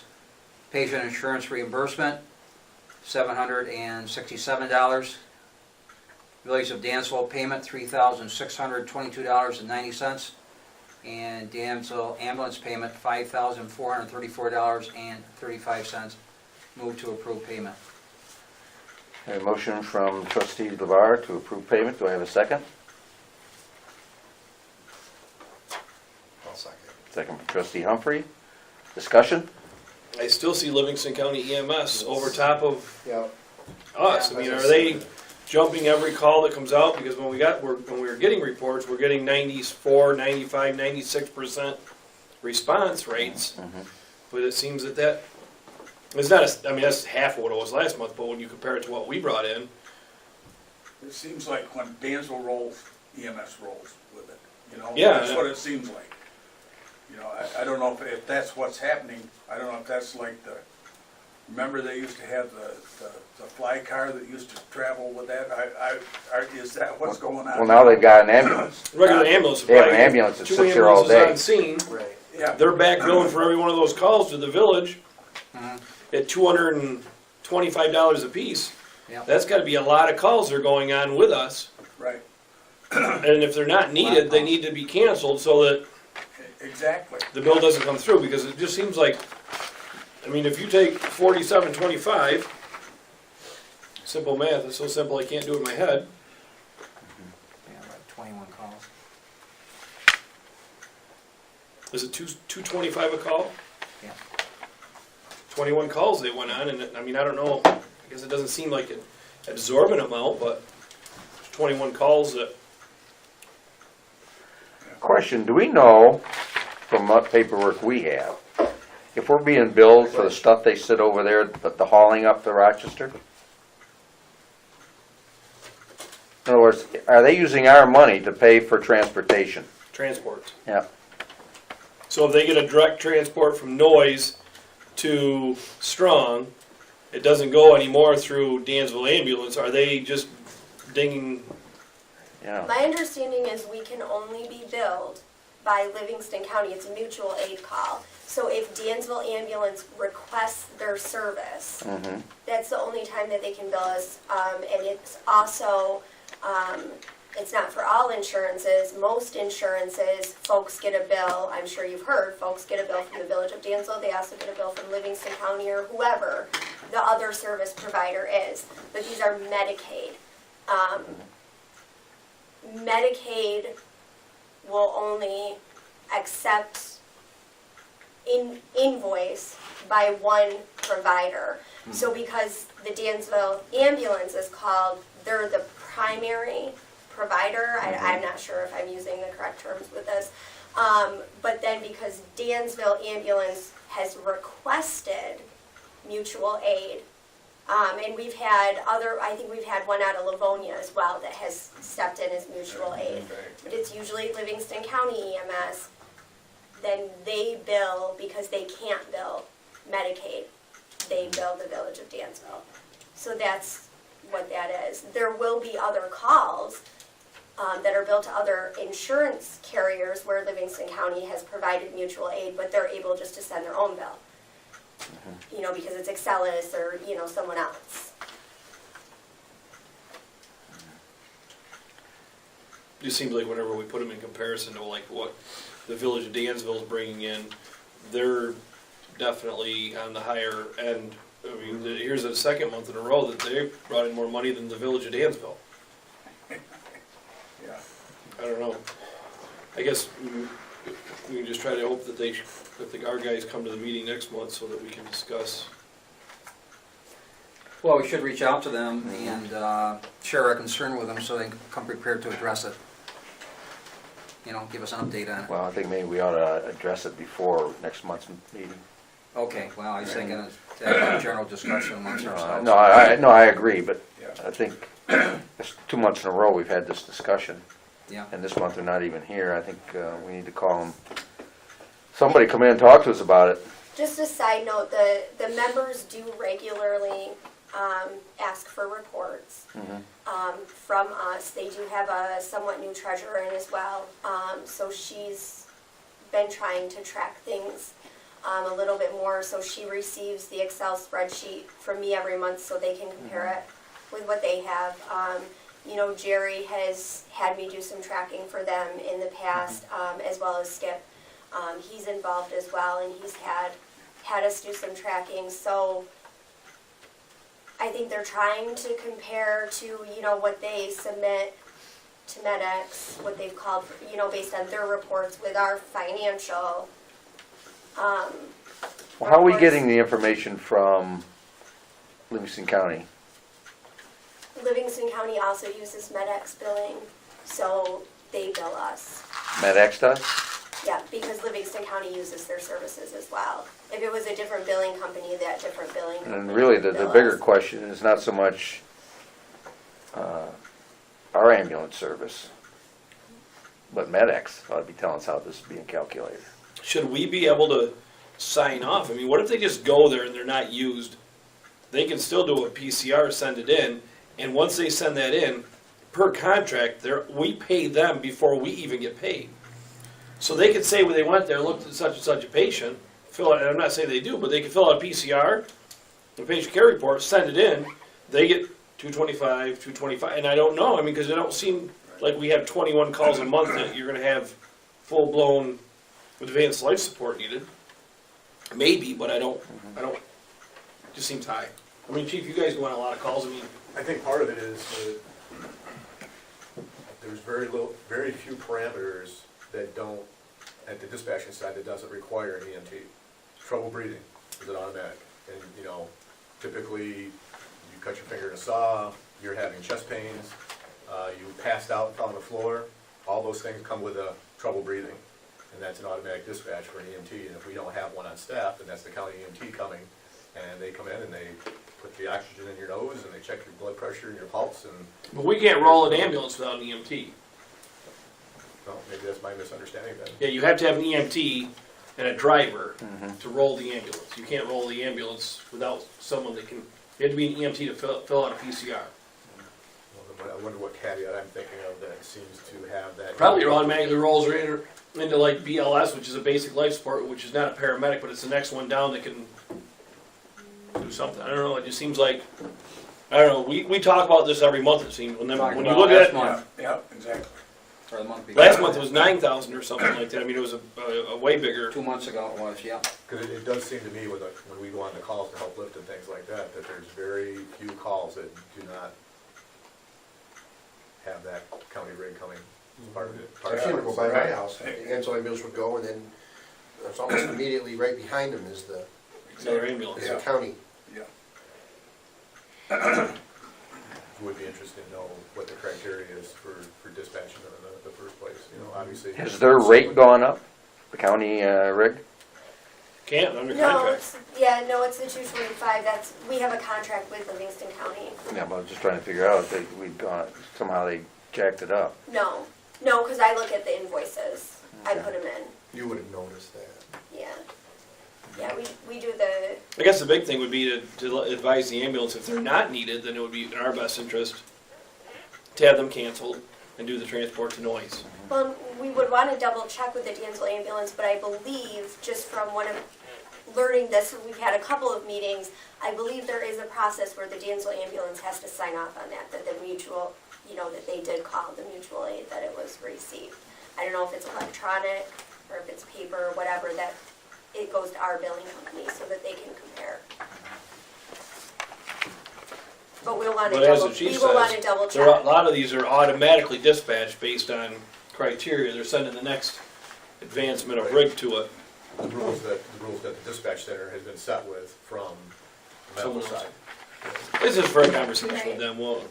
Patient insurance reimbursement, $767. Village of Dansville payment, $3,622.90. And Dansville ambulance payment, $5,434.35. Move to approve payment. A motion from trustee LeVar to approve payment. Do I have a second? I'll second. Second from trustee Humphrey. Discussion? I still see Livingston County EMS over top of Yeah, us. I mean, are they jumping every call that comes out? Because when we were getting reports, we're getting 94, 95, 96% response rates. But it seems that it's not, I mean, that's half of what it was last month, but when you compare it to what we brought in, It seems like when Dansville rolls, EMS rolls with it, you know? Yeah. That's what it seems like. You know, I don't know if that's what's happening. I don't know if that's like remember they used to have the fly car that used to travel with that? Is that what's going on? Well, now they've got an ambulance. regular ambulance. They have an right? ambulance that Two sits here all ambulances day. on scene. right. Yeah, They're back billing for every one of those calls to the village Mhm. at $225 a piece. Yeah. That's gotta be a lot of calls that are going on with us. right, And if they're not needed, they need to be canceled so that exactly. the bill doesn't come through, because it just seems like, I mean, if you take 4725, simple math, it's so simple I can't do it in my head. Yeah, about 21 calls. Is it 225 a call? Yeah. 21 calls they went on, and I mean, I don't know, I guess it doesn't seem like an absorbent amount, but 21 calls that, Question, do we know from what paperwork we have, if we're being billed for the stuff they sit over there, the hauling up to Rochester? In other words, are they using our money to pay for transportation? transports. Yeah. So if they get a direct transport from Noyes to Strong, it doesn't go anymore through Dansville Ambulance, are they just dinging? Yeah. My understanding is we can only be billed by Livingston County. It's a mutual aid call. So if Dansville Ambulance requests their service, Mm-hmm. that's the only time that they can bill us. And it's also, it's not for all insurances. Most insurances, folks get a bill, I'm sure you've heard, folks get a bill from the Village of Dansville. They also get a bill from Livingston County or whoever the other service provider is. But these are Medicaid. Medicaid will only accept invoice by one provider. So because the Dansville Ambulance is called, they're the primary provider. I'm not sure if I'm using the correct terms with this. But then because Dansville Ambulance has requested mutual aid, and we've had I think we've had one out of Livonia as well that has stepped in as mutual aid. But it's usually Livingston County EMS. Then they bill, because they can't bill Medicaid, they bill the Village of Dansville. So that's what that is. There will be other calls that are billed to other insurance carriers where Livingston County has provided mutual aid, but they're able just to send their own bill. You know, because it's Excelis or, you know, someone else. It just seems like whenever we put them in comparison to like what the Village of Dansville is bringing in, they're definitely on the higher end. I mean, here's the second month in a row that they brought in more money than the Village of Dansville. Yeah. I don't know. I guess we can just try to hope that our guys come to the meeting next month so that we can discuss. Well, we should reach out to them and share our concern with them so they can come prepared to address it. You know, give us an update on it. Well, I think maybe we ought to address it before next month's meeting. Okay, well, I was thinking to have a general discussion amongst ourselves. No, I agree, but Yeah. I think it's 2 months in a row we've had this discussion. Yeah. And this month they're not even here. I think we need to call them. Somebody come in and talk to us about it. Just a side note, the members do regularly ask for reports from us. They do have a somewhat new treasurer in as well. So she's been trying to track things a little bit more. So she receives the Excel spreadsheet from me every month so they can compare it with what they have. You know, Jerry has had me do some tracking for them in the past, as well as Skip. He's involved as well, and he's had us do some tracking. So I think they're trying to compare to, you know, what they submit to MedX, what they've called, for, you know, based on their reports with our financial, Well, how are we reports. getting the information from Livingston County? Livingston County also uses MedX billing, so they bill us. MedX does? Yeah, because Livingston County uses their services as well. If it was a different billing company, that different billing company And really, the would bill bigger us. question is not so much our ambulance service, but MedX ought to be telling us how this is being calculated. Should we be able to sign off? I mean, what if they just go there and they're not used? They can still do a PCR, send it in, and once they send that in, per contract, we pay them before we even get paid. So they could say when they went there, looked at such and such a patient, fill out, and I'm not saying they do, but they can fill out a PCR, the patient care report, send it in, they get $225, and I don't know, I mean, because it don't seem like we have 21 calls a month that you're gonna have full-blown advanced life support needed. Maybe, but I don't, just seems high. I mean, Chief, you guys go on a lot of calls, I mean, I think part of it is that there's very few parameters that don't, at the dispatching side, that doesn't require an EMT. Trouble breathing, is it automatic? And, you know, typically, you cut your finger in a saw, you're having chest pains, you passed out and fell on the floor, all those things come with a trouble breathing. And that's an automatic dispatch for an EMT, and if we don't have one on staff, then that's the county EMT coming, and they come in and they put the oxygen in your nose, and they check your blood pressure and your pulse, and, but we can't roll an ambulance without an EMT. well, maybe that's my misunderstanding then. Yeah, you have to have an EMT and a driver to roll the ambulance. You can't roll the ambulance without someone that can, you have to be an EMT to fill out a PCR. Well, then I wonder what caveat I'm thinking of that seems to have that. Probably automatically rolls right into like BLS, which is a basic life support, which is not a paramedic, but it's the next one down that can do something. I don't know, it just seems like, I don't know, we talk about this every month it seems. When Talking you about look last at, month, Yeah, exactly. or the month before. last month it was 9,000 or something like that. I mean, it was a way bigger. 2 months ago it was, yeah. Because it does seem to me when we go on the calls to help lift and things like that, that there's very few calls that do not have that county rig coming as part of it. I've seen them go by my house, the Ansel ambulance would go, and then it's almost immediately right behind them is the Another ambulance. is the county. Would be interested to know what the criteria is for dispatching in the first place, you know, obviously. Has their rate gone up, the county rig? Can't, under No, contract. it's the 225, we have a contract with Livingston County. Yeah, but I was just trying to figure out if we'd gone, somehow they jacked it up. No, because I look at the invoices, I Okay. put them in, You would have noticed that. yeah. Yeah, we do the, I guess the big thing would be to advise the ambulance if they're not needed, then it would be in our best interest to have them canceled and do the transport to Noise. well, we would want to double check with the Dansville ambulance, but I believe, just from one of, learning this, we've had a couple of meetings, I believe there is a process where the Dansville ambulance has to sign off on that the mutual, you know, that they did call the mutual aid, that it was received. I don't know if it's electronic, or if it's paper, or whatever, that it goes to our billing company so that they can compare. But we'll want to But as double, the chief we will want to says, double a check. lot of these are automatically dispatched based on criteria. They're sending the next advancement of rig to it. The rules that the dispatch center has been set with from the medical Someone else. side. This is for a conversation with Right. them, well,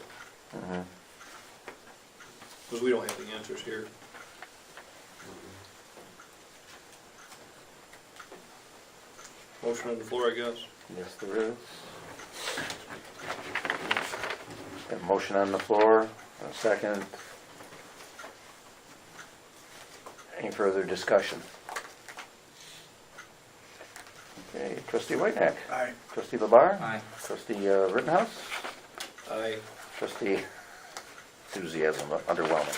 because we don't have the answers here. Motion on the floor, I guess. Yes, there is. Got a motion on the floor, a second. Any further discussion? Okay, trustee Whitenack, Aye. trustee Labar, Aye. trustee Rittenhouse, I, trustee enthusiasm underwhelming.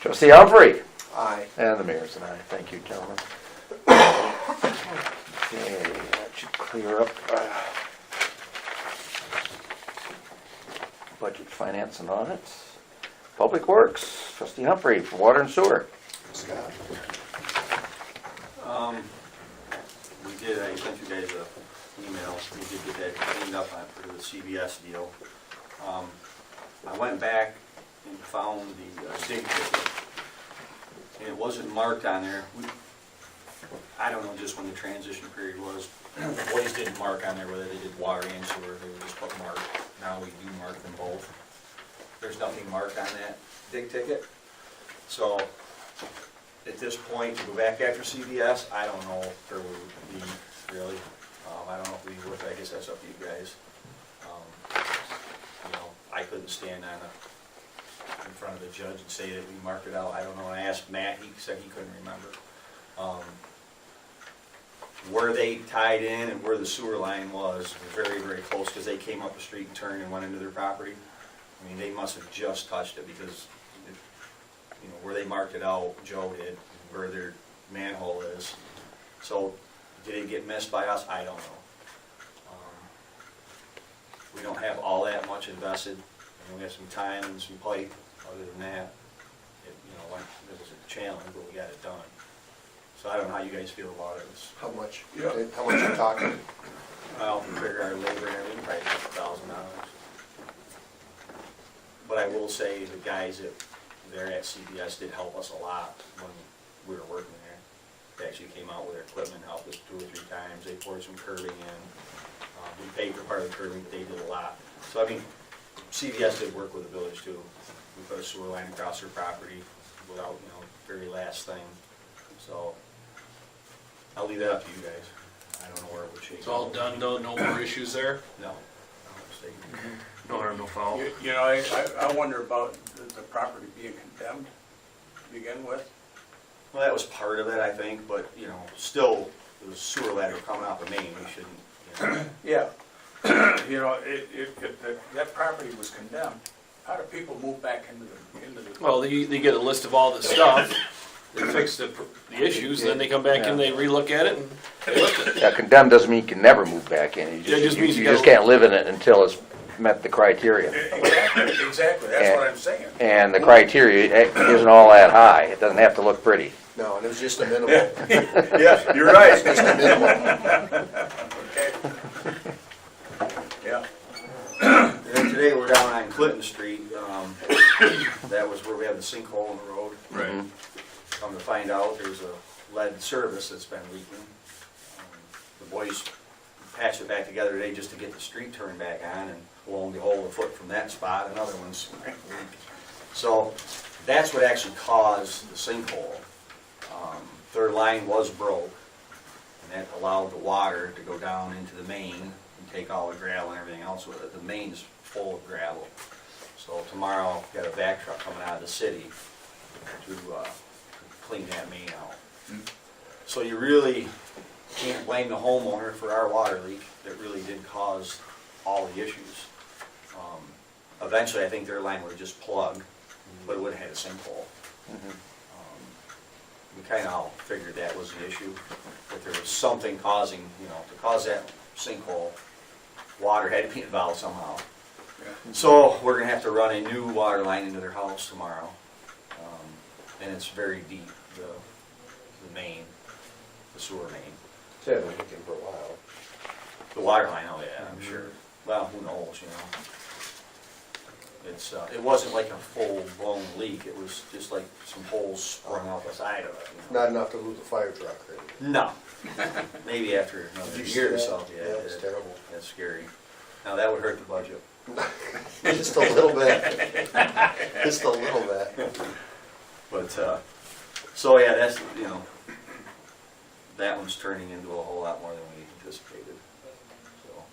Trustee Humphrey, Aye. and the mayor's and I. Thank you, gentlemen. Okay, that should clear up budget, finance, and audits. Public Works, trustee Humphrey for water and sewer. Scott. We did, I sent you guys an email we did get that cleaned up on for the CVS deal. I went back and found the dig ticket, and it wasn't marked on there. I don't know just when the transition period was. The boys didn't mark on there whether they did water and sewer, they were just put mark. Now we do mark them both. There's nothing marked on that dig ticket. So, at this point, to go back after CVS, I don't know if there would be, really. I don't know if we would, I guess that's up to you guys. You know, I couldn't stand in front of the judge and say that we marked it out. I don't know, I asked Matt, he said he couldn't remember. Where they tied in and where the sewer line was very, very close, because they came up the street and turned and went into their property. I mean, they must have just touched it, because, you know, where they marked it out, Joe did, where their manhole is. So, did it get missed by us? I don't know. We don't have all that much invested, and we have some time and some pipe. Other than that, it was a challenge, but we got it done. So I don't know how you guys feel about it. How much? Yeah. How much you talking? Well, we figure our labor and everything, probably $1,000. But I will say the guys there at CBS did help us a lot when we were working there. They actually came out with their equipment, helped us 2 or 3 times. They poured some curbing in. We paid for part of the curbing, but they did a lot. So I mean, CVS did work with the village too. We put a sewer line across their property without, very last thing. So I'll leave that up to you guys. I don't know where it would shake. It's all done though, no more issues there? No. No harm, no foul. I wonder about the property being condemned to begin with. Well, that was part of it, I think, but, still, the sewer ladder coming out the main, we shouldn't, Yeah. If that property was condemned, how do people move back into the? Well, they get a list of all the stuff, they fix the issues, then they come back and they relook at it and they lift it. Yeah, condemned doesn't mean you can never move back in. Yeah, it just means You you just gotta- can't live in it until it's met the criteria. Exactly, that's what I'm saying. And the criteria isn't all that high. It doesn't have to look pretty. No, and it was just a minimal. Yeah, you're right. Just a minimal. Okay. Yeah. And then today, we're down on Clinton Street. That was where we have the sinkhole in the road. Right. Come to find out, there's a lead service that's been leaking. The boys patched it back together today just to get the street turned back on, and lo and behold, a foot from that spot, another one's leaked. So that's what actually caused the sinkhole. Their line was broke, and that allowed the water to go down into the main and take all the gravel and everything else with it. The main's full of gravel. So tomorrow, got a vac truck coming out of the city to clean that main out. So you really can't blame the homeowner for our water leak that really did cause all the issues. Eventually, I think their line would have just plugged, but it would have had a sinkhole. We kind of all figured that was the issue, that there was something causing, to cause that sinkhole, water had to be involved somehow. So we're gonna have to run a new water line into their house tomorrow. And it's very deep, the main, the sewer main. It's been leaking for a while. The water line, oh yeah, I'm sure. Well, who knows, It's, it wasn't like a full-blown leak, it was just like some holes sprung out the side of it. Not enough to lose a fire truck, right? No. Maybe after another Did you see year or that? so, Yeah, it was terrible. That's scary. Now, that would hurt the budget. Just a little bit. Just a little bit. But, so yeah, that's, that one's turning into a whole lot more than we anticipated. So,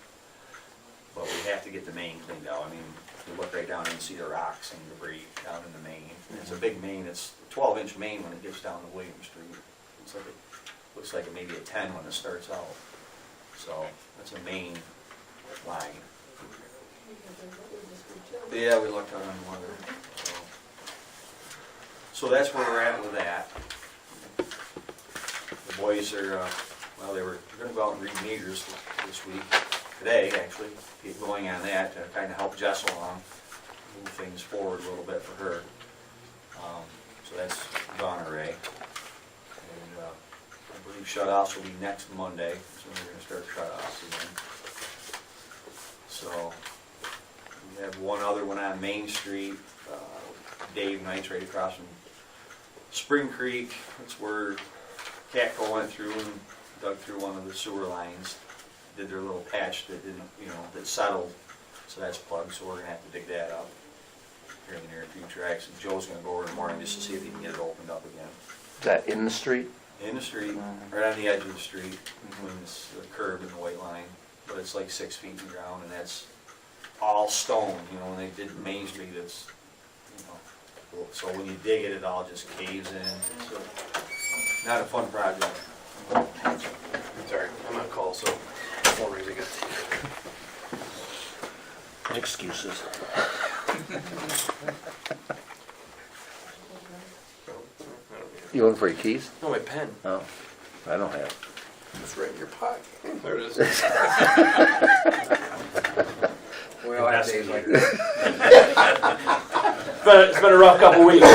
but we have to get the main cleaned out. I mean, you look right down and see the rocks and debris down in the main. It's a big main, it's a 12-inch main when it gets down to William Street. It's like looks like maybe a 10 when it starts out. So, that's a main line. Yeah, we looked out on the weather. So that's where we're at with that. The boys are, they were gonna go out and read meters this week, today actually, get going on that to kind of help Jess along, move things forward a little bit for her. So that's gone array. And I believe shut-offs will be next Monday, so we're gonna start shut-offs again. on Main Street, Dave Knight's right across from Spring Creek. That's where Catco went through and dug through one of the sewer lines, did their little patch that didn't, that settled, so that's plugged, so we're gonna have to dig that up here in the near future. Actually, Joe's gonna go over in the morning just to see if he can get it opened up again. Is that in the street? In the street, right on the edge of the street, between the curb and the white line, but it's like 6 feet in the ground, and that's all stone, when they did Main Street, it's, so when you dig it, it all just caves in, so, not a fun project. Sorry, I'm on call, so phone rings again. Excuses. You looking for your keys? No, my pen. Oh, I don't have. It's right in your pocket. There it is. We all have days like that. It's been a rough couple weeks.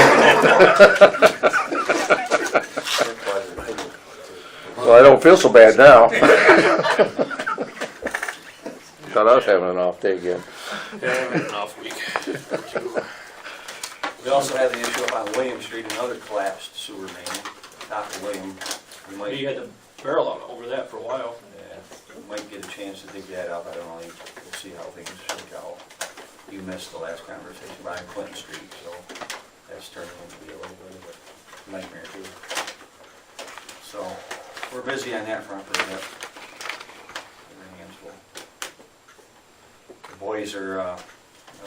Well, I don't feel so bad now. Thought I was having an off day again. Yeah, I've had an off week. We also had the issue up on William Street, another collapsed sewer main, top of William. You had the barrel out over that for a while. Yeah, we might get a chance to dig that up, I don't know, we'll see how things shake out. You missed the last conversation by Clinton Street, so that's turning out to be a little bit of a nightmare too. So, we're busy on that front for a bit. Everything else will. The boys are,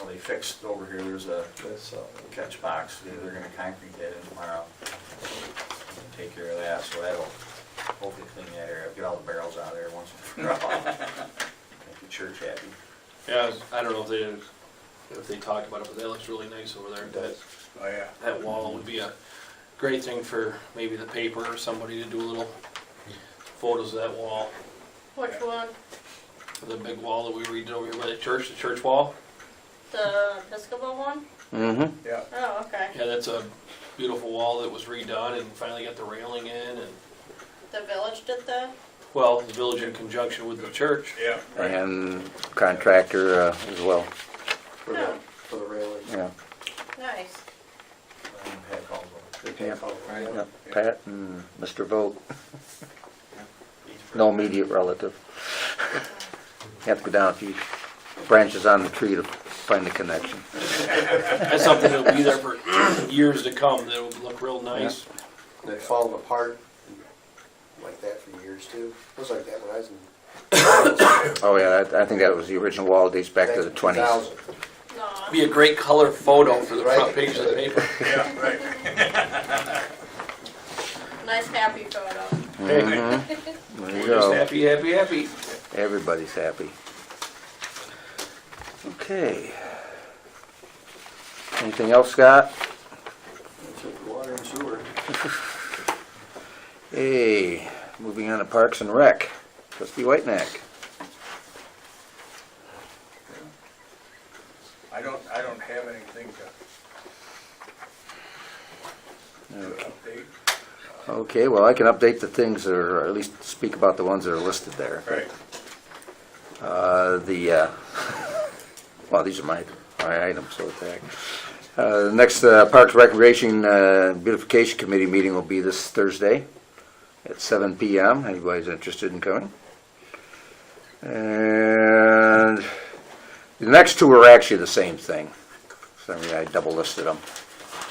they fixed over here, there's a catch box, they're gonna concrete that in tomorrow. Take care of that, so that'll hopefully clean that area up, get all the barrels out of there once and for all. Make the church happy. Yeah, I don't know if they talked about it, but that looks really nice over there. Oh, yeah. That wall would be a great thing for maybe the paper or somebody to do a little photos of that wall. Which one? The big wall that we redid over here by the church wall. The Episcopal one? Mm-hmm. Yeah. Oh, okay. Yeah, that's a beautiful wall that was redone and finally got the railing in, and, The village did that? well, the village in conjunction with the church. Yeah. Right. And contractor as well. For the, for the railing. Yeah. Nice. Pat Caldwell. Yeah. Yeah. Pat and Mr. Vogt. No immediate relative. You have to go down a few branches on the tree to find the connection. That's something that'll be there for years to come, that will look real nice. They've fallen apart like that for years too. It was like that when I was in. Oh yeah, I think that was the original wall, dates back to the 20s. 2000. No. Be a great color photo for the front Right. page of the paper. Yeah, right. Nice happy photo. Mhm. There you We're just go. happy, happy, happy. Everybody's happy. Okay. Anything else, Scott? That's it for water and sewer. Hey, moving on to Parks and Rec. Trustee Whitenack. I don't have anything to update. Okay, well, I can update the things, or at least speak about the ones that are listed there. Right. Well, these are my items, so attack. The next Parks Recreation Beautification Committee meeting will be this Thursday at 7 p.m. Anybody's interested in coming? And the next two are actually the same thing. So I double listed them.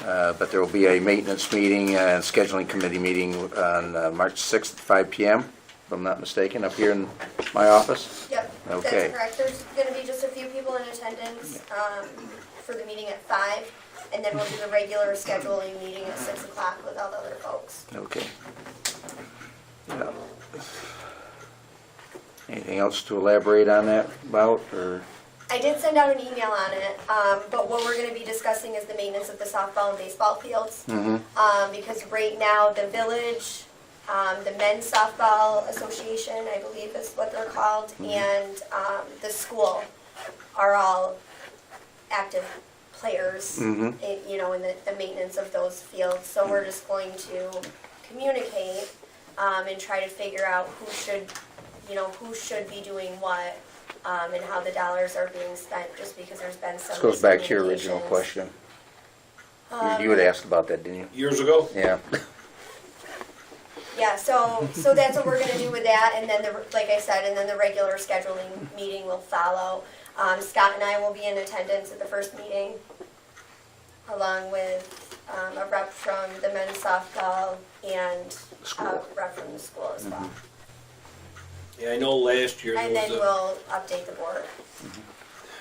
But there will be a maintenance meeting and scheduling committee meeting on March 6th at 5 p.m., if I'm not mistaken, up here in my office. Yep, Okay. that's correct. There's gonna be just a few people in attendance, for the meeting at 5, and then we'll do the regular scheduling meeting at 6 o'clock with all the other folks. Okay. Yeah. Anything else to elaborate on that about, or? I did send out an email on it, but what we're gonna be discussing is the maintenance of the softball and baseball fields. Because right now, the village, the men's softball association, I believe is what they're called, and the school are all active players, in the maintenance of those fields. So we're just going to communicate and try to figure out who should be doing what and how the dollars are being spent, just because there's been some. This goes back to your original miscommunications. question. Um, You had asked about that, didn't you? Years ago? Yeah. Yeah, so that's what we're gonna do with that, and then like I said, and then the regular scheduling meeting will follow. Scott and I will be in attendance at the first meeting, along with, a rep from the men's softball and a School. rep from the school as well. Yeah, I know last year And there then was a we'll update the board.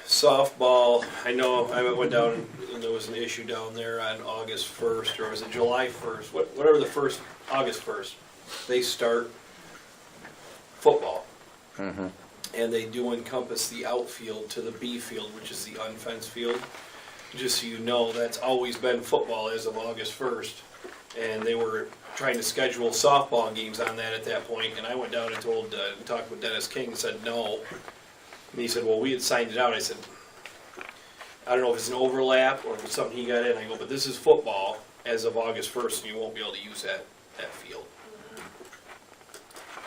softball. I know I went down and there was an issue down there on August 1st, or was it July 1st? Whatever the first, August 1st, they start football. Mm-hmm. And they do encompass the outfield to the B field, which is the unfenced field. Just so you know, that's always been football as of August 1st. And they were trying to schedule softball games on that at that point, and I went down and talked with Dennis King and said no. And he said, well, we had signed it out. I said, I don't know if it's an overlap or if it's something he got in. I go, but this is football as of August 1st, and you won't be able to use that field.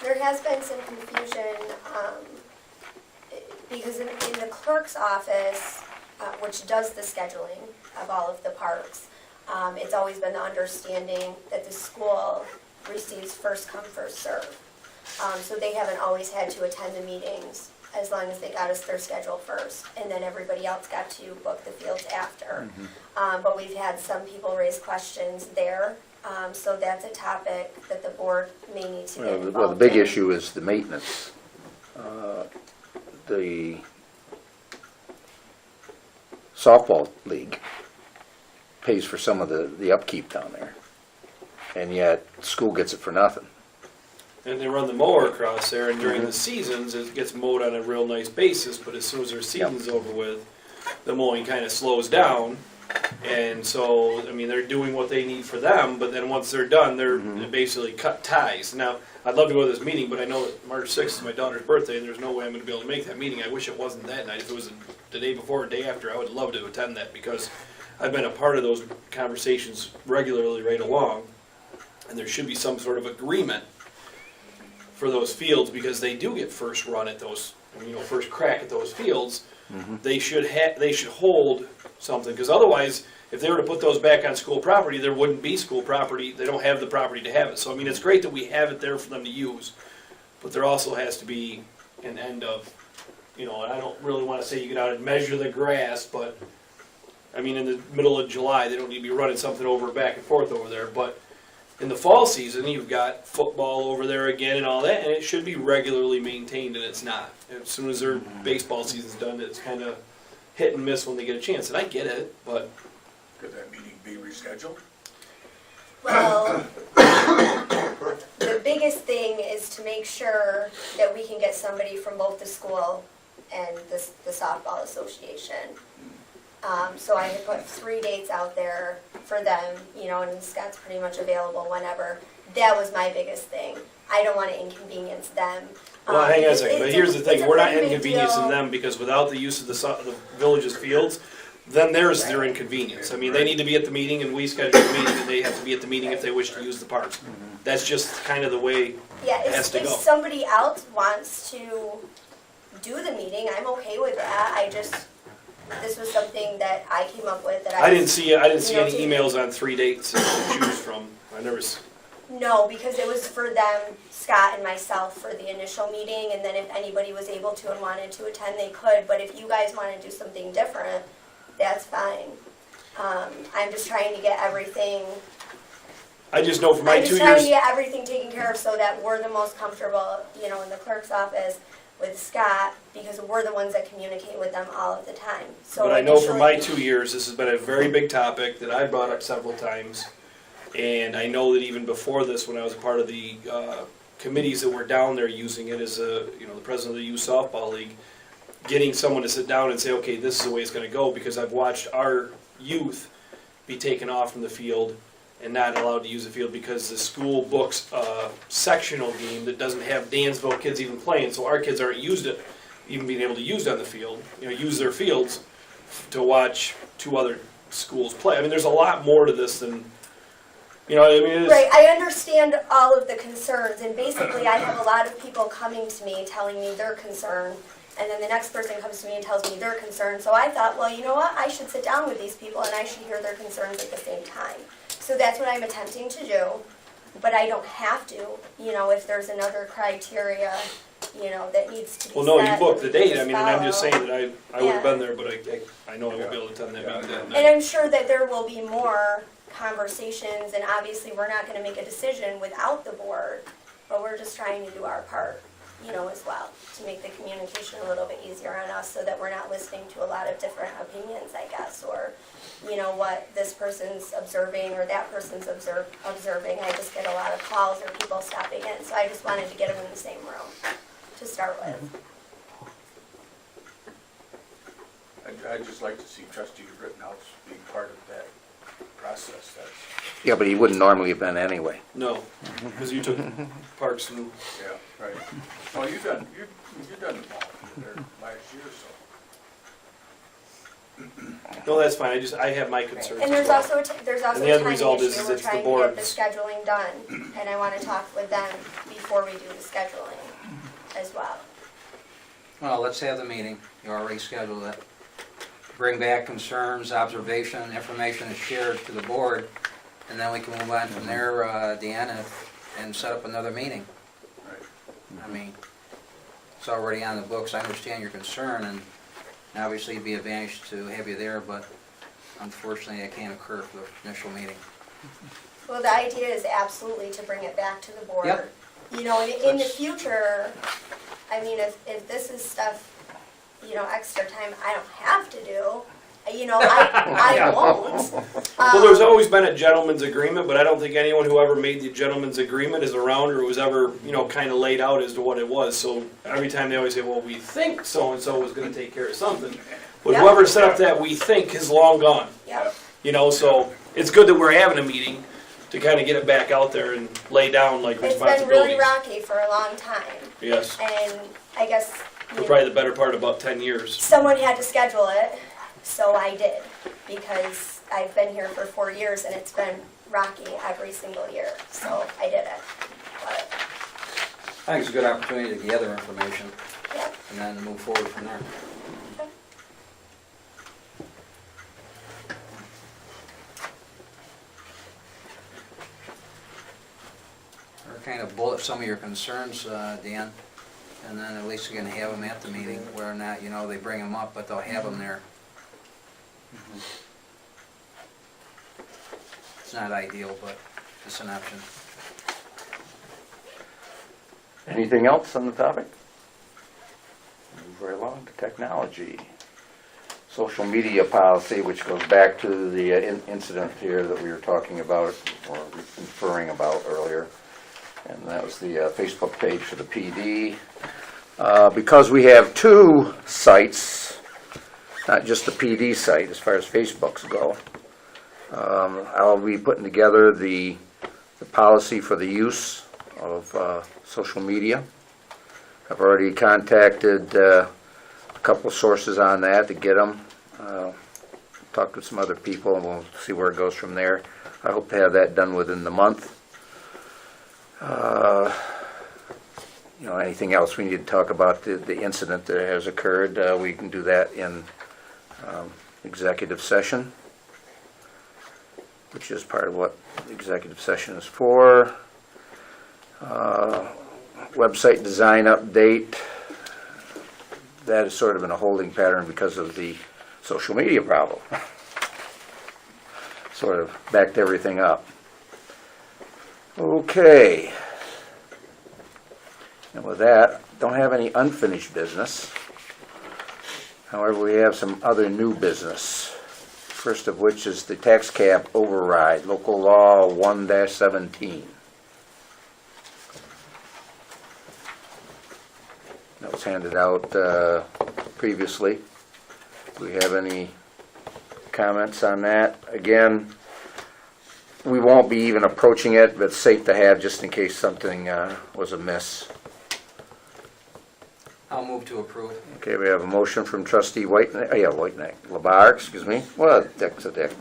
There has been some confusion, because in the clerk's office, which does the scheduling of all of the parks, it's always been the understanding that the school receives first come, first serve. So they haven't always had to attend the meetings as long as they got us their schedule first, and then everybody else got to book the fields after. But we've had some people raise questions there, so that's a topic that the board may need to get involved in. Well, the big issue is the maintenance. The softball league pays for some of the upkeep down there, and yet school gets it for nothing. And they run the mower across there, and during the seasons, it gets mowed on a real nice basis, but as soon as their season's over with, the mowing kind of slows down. And so, I mean, they're doing what they need for them, but then once they're done, they're basically cut ties. Now, I'd love to go to this meeting, but I know that March 6th is my daughter's birthday, and there's no way I'm gonna be able to make that meeting. I wish it wasn't that night. If it was the day before or day after, I would love to attend that, because I've been a part of those conversations regularly right along, and there should be some sort of agreement for those fields, because they do get first run at those, first crack at those fields. They should hold something, because otherwise, if they were to put those back on school property, there wouldn't be school property. They don't have the property to have it. So I mean, it's great that we have it there for them to use, but there also has to be an end of, and I don't really want to say you get out and measure the grass, but I mean, in the middle of July, they don't need to be running something over back and forth over there. But in the fall season, you've got football over there again and all that, and it should be regularly maintained, and it's not. As soon as their baseball season's done, it's kind of hit and miss when they get a chance, and I get it, but Could that meeting be rescheduled? Well, the biggest thing is to make sure that we can get somebody from both the school and the softball association. So I had put 3 dates out there for them, and Scott's pretty much available whenever. That was my biggest thing. I don't want to inconvenience them. well, hang on a second. But It's here's the thing: it's a we're not pretty big inconveniencing deal. them, because without the use of the village's fields, then there's their inconvenience. I mean, they need to be at the meeting, and we schedule the meeting, and they have to be at the meeting if they wish to use the parks. That's just kind of the way. Yeah, has to if go. somebody else wants to do the meeting, I'm okay with that. This was something that I came up with that I didn't see any to- emails on 3 dates to choose from. I never. No, because it was for them, Scott and myself, for the initial meeting, and then if anybody was able to and wanted to attend, they could. But if you guys want to do something different, that's fine. I'm just trying to get everything. I just know for my I'm 2 just trying to years. get everything taken care of so that we're the most comfortable, in the clerk's office with Scott, because we're the ones that communicate with them all of the time. So But I know for my initially- 2 years, this has been a very big topic that I brought up several times. And I know that even before this, when I was a part of the committees that were down there using it as the president of the youth softball league, getting someone to sit down and say, okay, this is the way it's going to go, because I've watched our youth be taken off from the field and not allowed to use the field because the school books a sectional game that doesn't have Dansville kids even playing, so our kids aren't even being able to use it on the field, use their fields to watch 2 other schools play. I mean, there's a lot more to this than, it's, Right, I understand all of the concerns, and basically I have a lot of people coming to me telling me their concern, And then the next person comes to me and tells me their concerns. So I thought, well, you know what? I should sit down with these people and I should hear their concerns at the same time. So that's what I'm attempting to do, but I don't have to, you know, if there's another criteria, you know, that needs to be set. Well, no, you booked the we can date, I mean, and I'm just follow. saying that I would've Yeah. been there, but I know I won't be able to attend that meeting that And night. I'm sure that there will be more conversations, and obviously, we're not gonna make a decision without the board, but we're just trying to do our part, you know, as well, to make the communication a little bit easier on us, so that we're not listening to a lot of different opinions, I guess, or, you know, what this person's observing, or that person's observing. I just get a lot of calls or people stopping in, so I just wanted to get them in the same room to start with. I'd just like to see trustee Rittenhouse being part of that process. That's, Yeah, but he wouldn't normally have been anyway. No, because you took Parks and, yeah, right. Oh, you've done the volunteer there last year, so. no, that's fine, I have my concerns And as there's well. also, there's also And the a end timing result is issue. We're it's the trying to get the board's- scheduling done, and I wanna talk with them before we do the scheduling as well. Well, let's have the meeting, you already scheduled it. Bring back concerns, observation, information is shared to the board, and then we can move on from there, Deanna, and set up another meeting. Right. I mean, it's already on the books, I understand your concern, and obviously it'd be advantage to have you there, but unfortunately, that can't occur for the initial meeting. Well, the idea is absolutely to bring it back to the board. Yep. You know, in the future, I mean, if this is stuff, you know, extra time I don't have to do, you know, I won't. Well, there's always been a gentleman's agreement, but I don't think anyone who ever made the gentleman's agreement is around or was ever, you know, kind of laid out as to what it was. So every time they always say, well, we think so-and-so was gonna take care of something. But Yep. whoever set up that we think is long gone, Yep. you know, so it's good that we're having a meeting to kind of get it back out there and lay down like It's been really responsibilities. rocky for a long time, Yes, and I guess, for you know, probably the better part of about 10 years. someone had to schedule it, so I did, because I've been here for 4 years and it's been rocky every single year, so I did it. But, I think it's a good opportunity to gather information, yeah, and then move forward from there. Or kind of bullet some of your concerns, Dan, and then at least you can have them at the meeting, where or not, you know, they bring them up, but they'll have them there. It's not ideal, but it's an option. Anything else on the topic? Move right along to technology. Social media policy, which goes back to the incident here that we were talking about, or referring about earlier. And that was the Facebook page for the PD. Because we have two sites, not just the PD site as far as Facebooks go, I'll be putting together the policy for the use of social media. I've already contacted a couple of sources on that to get them. Talked with some other people, and we'll see where it goes from there. I hope to have that done within the month. You know, anything else we need to talk about, the incident that has occurred, we can do that in executive session, which is part of what the executive session is for. Website design update, that is sort of in a holding pattern because of the social media problem. Sort of backed everything up. Okay. And with that, don't have any unfinished business. However, we have some other new business. First of which is the tax cap override, local law 1-17. That was handed out previously. Do we have any comments on that? Again, we won't be even approaching it, but it's safe to have just in case something was amiss. I'll move to approve. Okay, we have a motion from trustee Labar, excuse me. Well, Dick's a dick.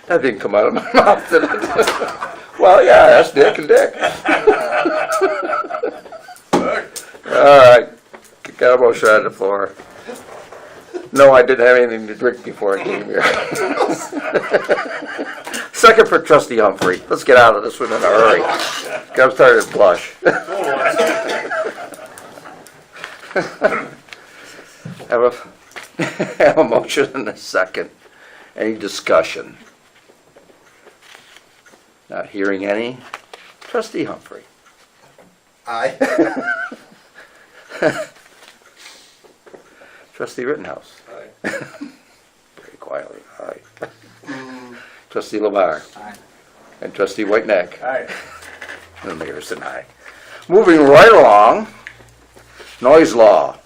That didn't come out of my mouth, did it? Well, yeah, that's Dick and Dick. All right, got a motion on the floor. No, I didn't have anything to drink before I came here. Second for trustee Humphrey. Let's get out of this one in a hurry. I'm starting to blush. Have a motion and a second. Any discussion? Not hearing any. Trustee Humphrey. Aye. Trustee Rittenhouse. Aye. Very quietly, aye. Trustee Lamar. Aye. And trustee White Neck. Aye. And the mayor's an aye. Moving right along, noise law.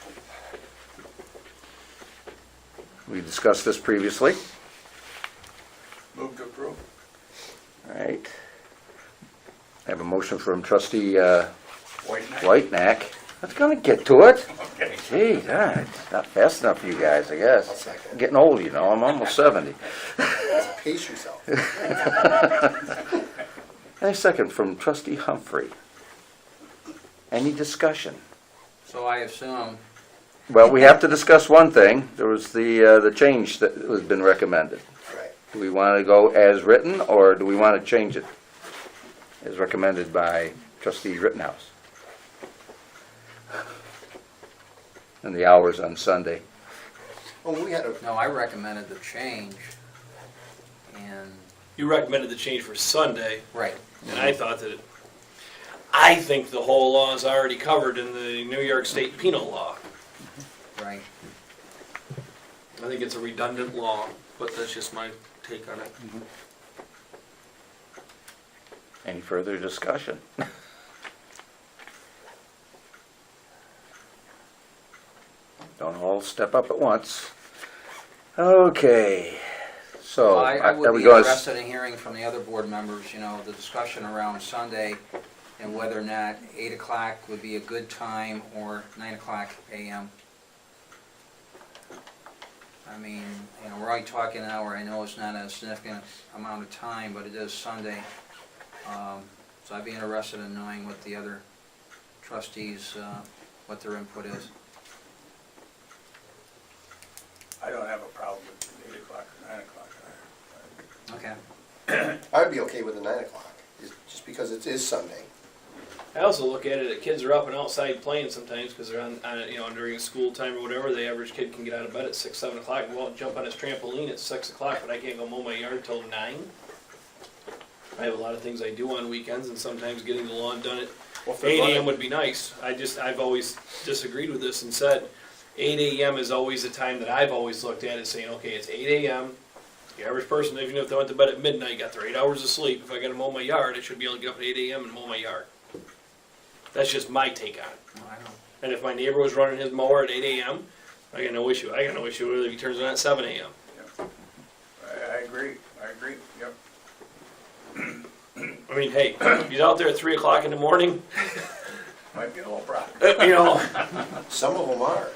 We discussed this previously. Move to approve. All right. I have a motion from trustee White knight. White Neck. Let's gonna get to it. Okay. Gee, God, not fast enough for you guys, I I'll guess. second. I'm getting old, you know, I'm almost 70. Pace yourself. Any second from trustee Humphrey. Any discussion? So I assume, Well, we have to discuss one thing. There was the change that has been recommended. Right. Do we want to go as written, or do we want to change it as recommended by trustee Rittenhouse? And the hours on Sunday. Well, we had a, no, I recommended the change, and, You recommended the change for Sunday, right, and I thought that I think the whole law is already covered in the New York State penal law. right. I think it's a redundant law, but that's just my take on it. Any further discussion? Don't all step up at once. Okay, so. Well, I are would we be going- interested in hearing from the other board members, you know, the discussion around Sunday and whether or not 8 o'clock would be a good time or 9 o'clock AM. I mean, you know, we're only talking an hour. I know it's not a significant amount of time, but it is Sunday. So I'd be interested in knowing what the other trustees, what their input is. I don't have a problem with 8 o'clock or 9 o'clock. Okay. I'd be okay with the 9 o'clock, just because it is Sunday. I also look at it that kids are up and outside playing sometimes because they're on, you know, during school time or whatever. The average kid can get out of bed at 6, 7 o'clock and go out and jump on his trampoline at 6 o'clock, but I can't go mow my yard till 9. I have a lot of things I do on weekends, and sometimes getting the lawn done at Well, for 8 running- a.m. would be nice. I've always disagreed with this and said 8 a.m. is always the time that I've always looked at as saying, okay, it's 8 a.m. The average person, even if they went to bed at midnight, got their 8 hours of sleep. If I got to mow my yard, I should be able to get up at 8 a.m. and mow my yard. That's just my take on it. Well, I don't. And if my neighbor was running his mower at 8 a.m., I got no issue. I got no issue with it if he turns it on at 7 a.m. I agree, yep. I mean, hey, if he's out there at 3 o'clock in the morning, Might be a little problem. you know. Some of them are.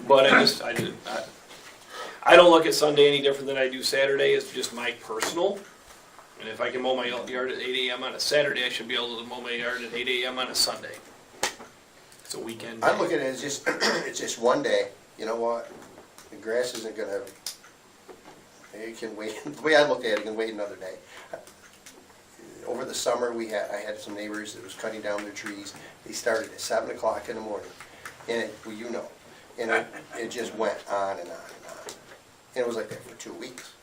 But I don't look at Sunday any different than I do Saturday. It's just my personal. And if I can mow my yard at 8 a.m. on a Saturday, I should be able to mow my yard at 8 a.m. on a Sunday. It's a weekend day. I look at it as just, it's just one day. You know what? The grass isn't gonna, you can wait, the way I look at it, you can wait another day. Over the summer, I had some neighbors that was cutting down their trees. They started at 7 o'clock in the morning. And it, well, you know, and it just went on and on and on. And it was like that for 2 weeks.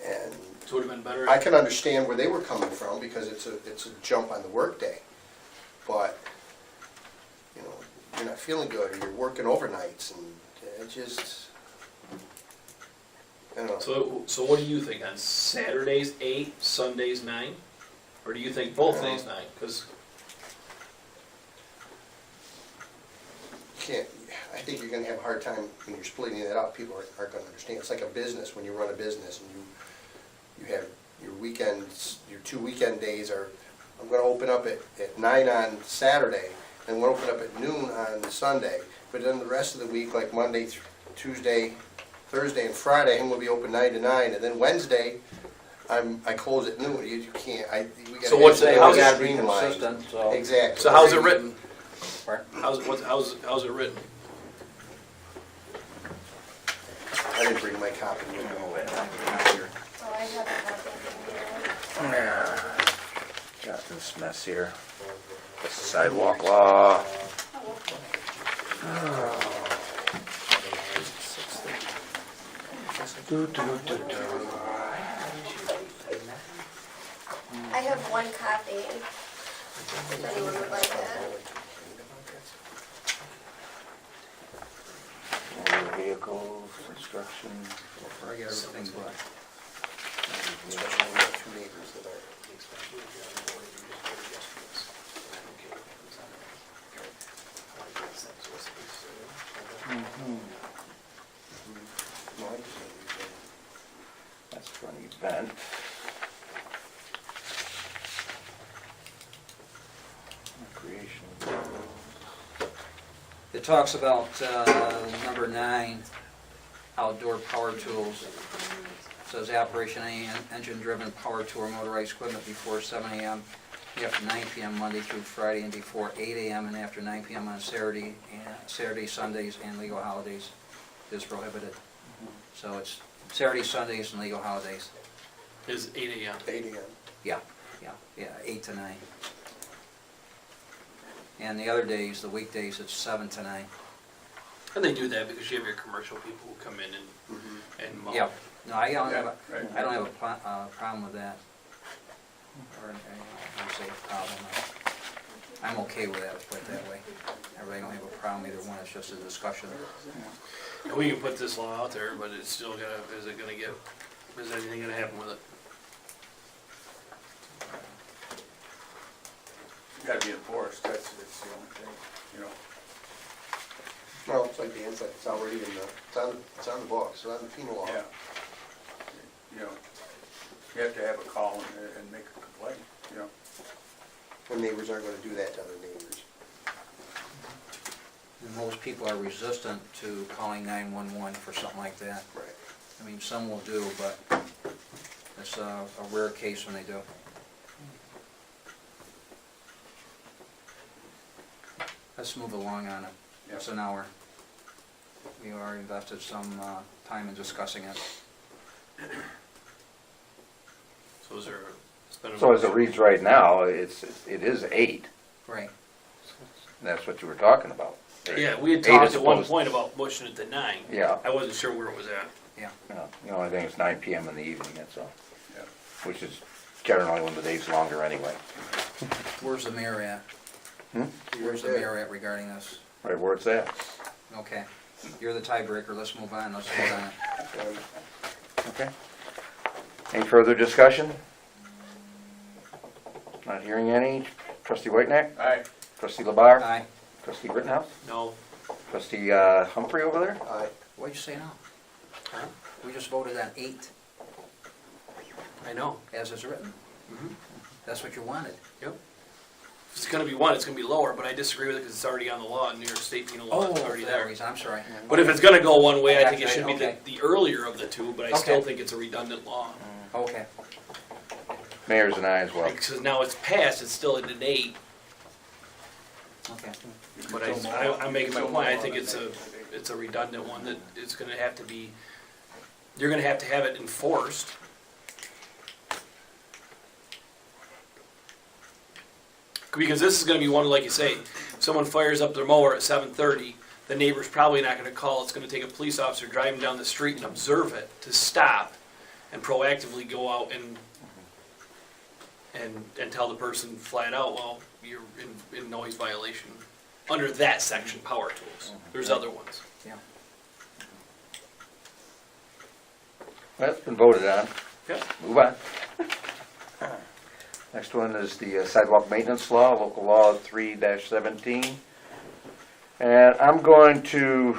And So it would have been better. I can understand where they were coming from because it's a jump on the workday. But, you know, you're not feeling good or you're working overnights and it just, I don't know. So what do you think? On Saturdays 8, Sundays 9? Or do you think both days 9? Because Can't, I think you're gonna have a hard time when you're splitting that up. People aren't gonna understand. It's like a business, when you run a business and you have your weekends, your 2 weekend days are, I'm gonna open up at 9 on Saturday, and I'm gonna open up at noon on Sunday. But then the rest of the week, like Monday, Tuesday, Thursday, and Friday, I'm gonna be open 9 to 9, and then Wednesday, I close it new, you can't, we gotta. So what's have that- it how's it gotta be streamlined. consistent, so. Exactly. So how's it written? Pardon? How's it written? I didn't bring my copy with me. Oh, I have a copy of the Yeah. Got this mess here. Sidewalk law. I have one copy, if anyone would like that. Motor vehicles, construction. I get everything but. Especially when we have two neighbors that are. No, I just think we can- That's for an event. Recreation. It talks about, number 9, outdoor power tools. It says operation any engine-driven power tool or motorized equipment before 7 AM, after 9 PM Monday through Friday, and before 8 AM and after 9 PM on Saturday, Sundays, and legal holidays is prohibited. So it's Saturday, Sundays, and legal holidays. Is 8 AM. 8 AM. Yeah, 8 to 9. And the other days, the weekdays, it's 7 to 9. And they do that because you have your commercial people who come in and mow. Yeah, no, I don't have, Yeah, right. I don't have a problem with that. Or, I don't say a problem. I'm okay with that, let's put it that way. I really don't have a problem either one, it's just a discussion. And we can put this law out there, but it's still gonna, is anything gonna happen with it? Gotta be enforced, that's the only thing, you know. No, it's like Dan said, it's already in the, it's on the books, it's on the penal law. Yeah. You know, you have to have a call and make a complaint, you know. And neighbors aren't gonna do that to other neighbors. And most people are resistant to calling 911 for something like that. Right. I mean, some will do, but it's a rare case when they do. Let's move along on it. It's an hour. We already invested some time in discussing it. So is there, it's been a- So as it reads right now, it is 8. Right. That's what you were talking about. Yeah, we had 8 talked as at one opposed- point about pushing it to 9. Yeah. I wasn't sure where it was at. Yeah, the only thing is 9 PM in the evening, that's all. Yeah. Which is generally when the day's longer anyway. Where's the mayor at? Hmm? Where's the mayor at regarding this? Right where it's at. Okay. You're the tiebreaker, let's move on, let's vote on it. Okay. Any further discussion? Not hearing any. Trustee Whitenack? Aye. Trustee Labar? Aye. Trustee Rittenhouse? No, Trustee Humphrey over there? Aye. What'd you say now? We just voted on 8 I know. as it's written. Mhm. That's what you wanted. Yep. If it's gonna be 1, it's gonna be lower, but I disagree with it because it's already on the law, New York State penal law, it's for already that there. reason, I'm sorry. But if it's gonna go one way, I think it Okay, should be okay. the earlier of the two, but I still Okay. think it's a redundant law. Okay. Mayor's and I as well. Because now it's passed, it's still at an 8, Okay. but I'm making my point, I think it's a redundant one that it's gonna have to be, you're gonna have to have it enforced. Because this is gonna be one, like you say, if someone fires up their mower at 7:30, the neighbor's probably not gonna call, it's gonna take a police officer driving down the street and observe it, to stop and proactively go out and tell the person flat out, well, you're in noise violation, under that section, power tools. There's other ones. Yeah. That's been voted on. Yep. Move on. Next one is the sidewalk maintenance law, local law 3-17. And I'm going to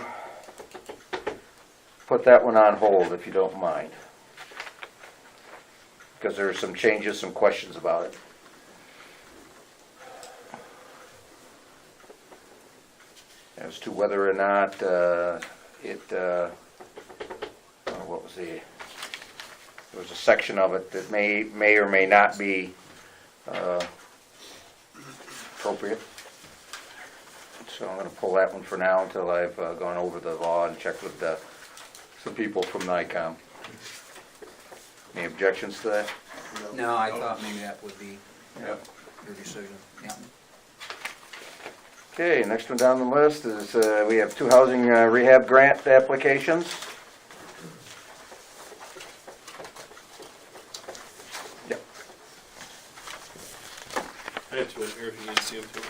put that one on hold if you don't mind. Because there are some changes, some questions about it. As to whether or not what was the there's a section of it that may or may not be appropriate. So I'm gonna pull that one for now until I've gone over the law and checked with some people from NICOM. Any objections to that? No, I thought maybe that would be Yep. your decision, yeah. Okay, next one down the list is, we have 2 housing rehab grant applications. Yep. I have two in here if you need to see them too.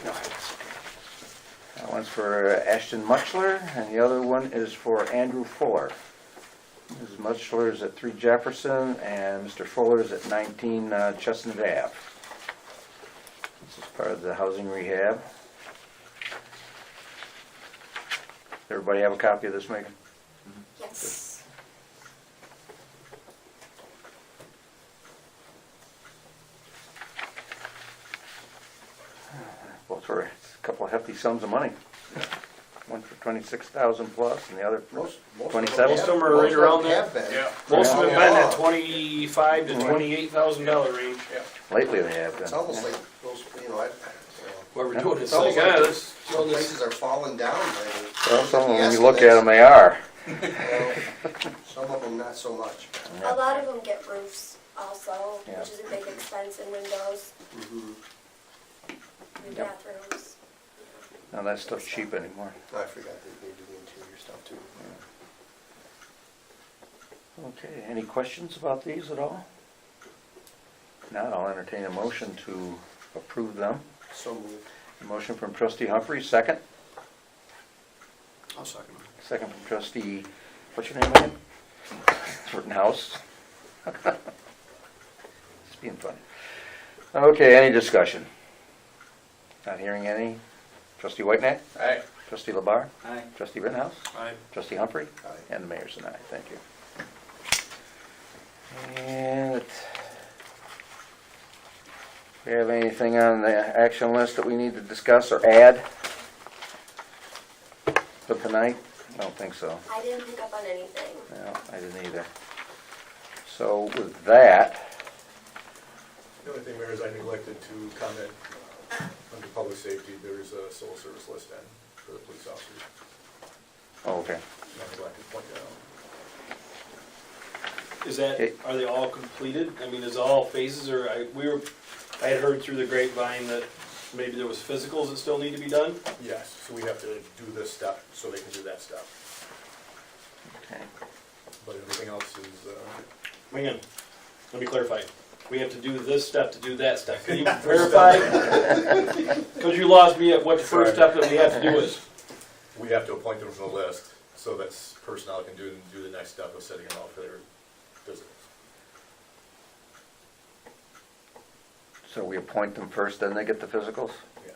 That one's for Ashton Mutchler, and the other one is for Andrew Fuller. Mrs. Mutchler is at 3 Jefferson, and Mr. Fuller is at 19 Chestnut Ave. This is part of the housing rehab. Everybody have a copy of this, Megan? Yes. Both for a couple of hefty sums of money. One for 26,000 plus, and the other for Most of them 27. Most of them are right around have that. been. Most of them Yeah. been that $25,000 to $28,000 range. Lately they have It's been. almost like those, you know, What we're doing is It's almost like, like let's throw some this. places are falling down. Well, some of them, when you look at them, they are. Some of them not so much. A lot of them get roofs also, Yeah. which is a big expense, and windows, Mhm. new Yep. bathrooms. Now that stuff's cheap anymore. I forgot that they do the interior stuff too. Okay, any questions about these at all? If not, I'll entertain a motion to approve them. So moved. A motion from trustee Humphrey, second. I'll second it. Second from trustee, what's your name again? Rittenhouse. It's being funny. Okay, any discussion? Not hearing any. Trustee Whitenack? Aye. Trustee Labar? Aye. Trustee Rittenhouse? Aye. Trustee Humphrey? Aye. And the mayor's an aye, thank you. And do we have anything on the action list that we need to discuss or add for tonight? I don't think so. I didn't pick up on anything. No, I didn't either. So with that, The only thing, Mayor, is I neglected to comment, under public safety, there is a civil service list in for the police officers. oh, okay. I neglected to point that out. Is that, It- are they all completed? I mean, is all phases, or I had heard through the grapevine that maybe there was physicals that still need to be done? Yes, so we have to do this step so they can do that step. Okay. But everything else is, Hang on, let me clarify. We have to do this step to do that step. Can you verify? Because you lost me at what the first step that we have to do is. we have to appoint them from the list, so that personnel can do the next step of setting them out for their physicals. So we appoint them first, then they get the physicals? Yes.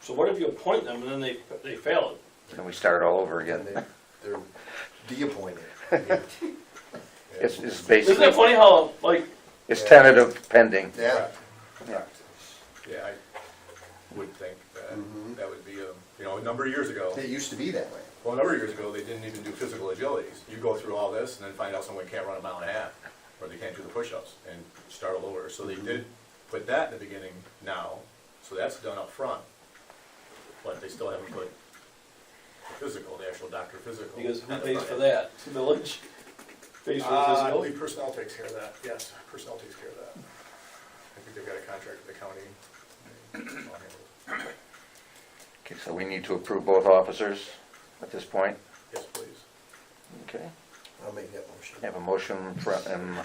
So what if you appoint them and then they fail it? And we start all over again? They're de-appointed. It's Isn't basically, it funny how, like, it's tentative pending. Yeah. Correct. Yeah, I would think that Mhm. that would be a number of years ago. It used to be that way. Well, a number of years ago, they didn't even do physical agilities. You go through all this and then find out someone can't run a mile and a half, or they can't do the push-ups, and start all over. So they did put that in the beginning now, so that's done up front. But they still haven't put the physical, the actual doctor physical. because who at the pays front for end. that? The village pays for the I physical? believe personnel takes care of that, yes, personnel takes care of that. I think they've got a contract with the county. I'll handle it. Okay, so we need to approve both officers at this point? Yes, please. Okay. I'll make that motion. I have a motion from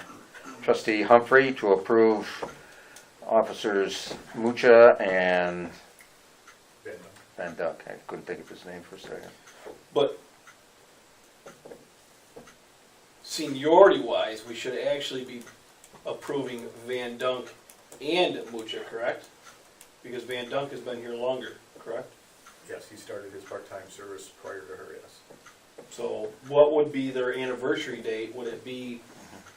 trustee Humphrey to approve officers Mucha and Then, Van Duck. I couldn't think of his name for a second. But seniority-wise, we should actually be approving Van Dunk and Mucha, correct? Because Van Dunk has been here longer, correct? yes, he started his part-time service prior to her, yes. So what would be their anniversary date? Would it be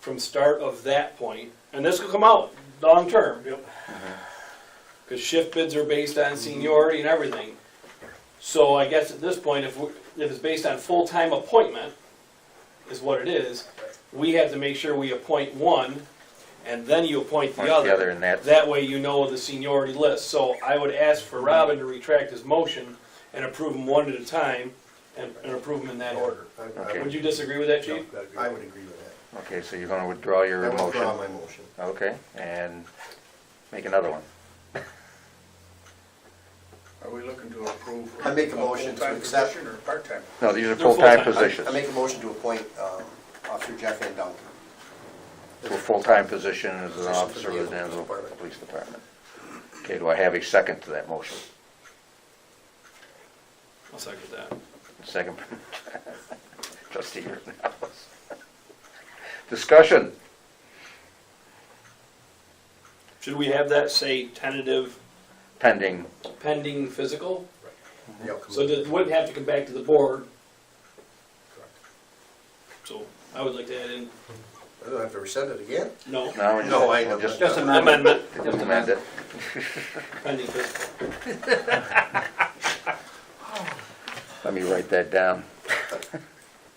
from start of that point? And this will come out long-term. Yep. Because shift bids are based on seniority and everything. So I guess at this point, if it's based on full-time appointment, is what it is, we have to make sure we appoint one, and then you appoint the Appoint other. the other, and that's- That way you know the seniority list. So I would ask for Robin to retract his motion and approve them one at a time, and approve them in that order. Okay. Would you disagree with that, Chief? No, that'd be- I would agree with that. Okay, so you're gonna withdraw your I motion? withdraw my motion. Okay, and make another one. Are we looking to approve? I make a motion to full-time accept- position or part-time? No, these are They're full-time full-time. positions. I make a motion to appoint Officer Jeff Van Duncan. To a full-time position as an Position for officer the of the Dansville Dansville Police Police Department. Okay, do I have a second to that motion? I'll second that. Second. Trustee Rittenhouse. Discussion. Should we have that say tentative Pending. pending physical? Yep. So that it wouldn't have to come back to the board, Correct. so I would like to add in, I don't have to rescind it again? no, No, No, I know. just Just amend it. amendment, just amend it. pending physical. Let me write that down.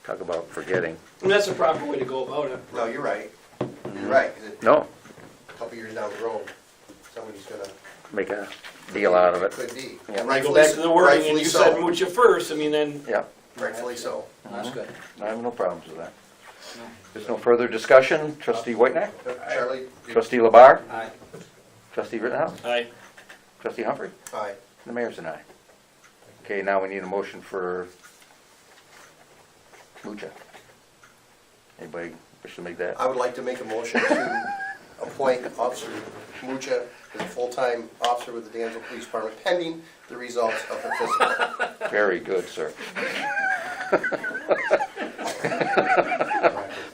Talk about forgetting. And that's the proper way to go about it. No, you're right. You're right, 'cause No, a couple years down the road, somebody's gonna, make a deal out of it. could be. Yeah. When I go back to the wording and Rightfully you said so. Mucha first, I mean, then, Yeah, Rightfully so. That's good. I have no problems with that. There's no further discussion. Trustee Whitenack? Charlie? Trustee Labar? Aye. Trustee Rittenhouse? aye. Trustee Humphrey? Aye. The mayor's an aye. Okay, now we need a motion for Mucha. Anybody wish to make that? I would like to make a motion to appoint Officer Mucha as a full-time officer with the Dansville Police Department pending the results of the physical. Very good, sir.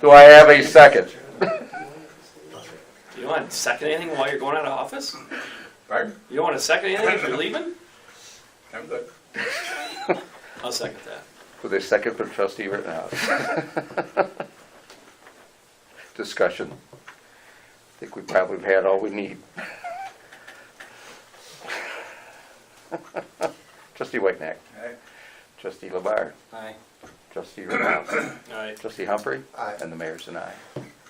Do I have a second? You don't want to second anything while you're going out of office? Pardon? You don't want to second anything if you're leaving? I'm good. I'll second that. With a second from trustee Rittenhouse. Discussion. I think we probably have had all we need. Trustee Whitenack. Aye. Trustee Labar. Aye. Trustee Rittenhouse. Aye. Trustee Humphrey. Aye. And the mayor's an aye.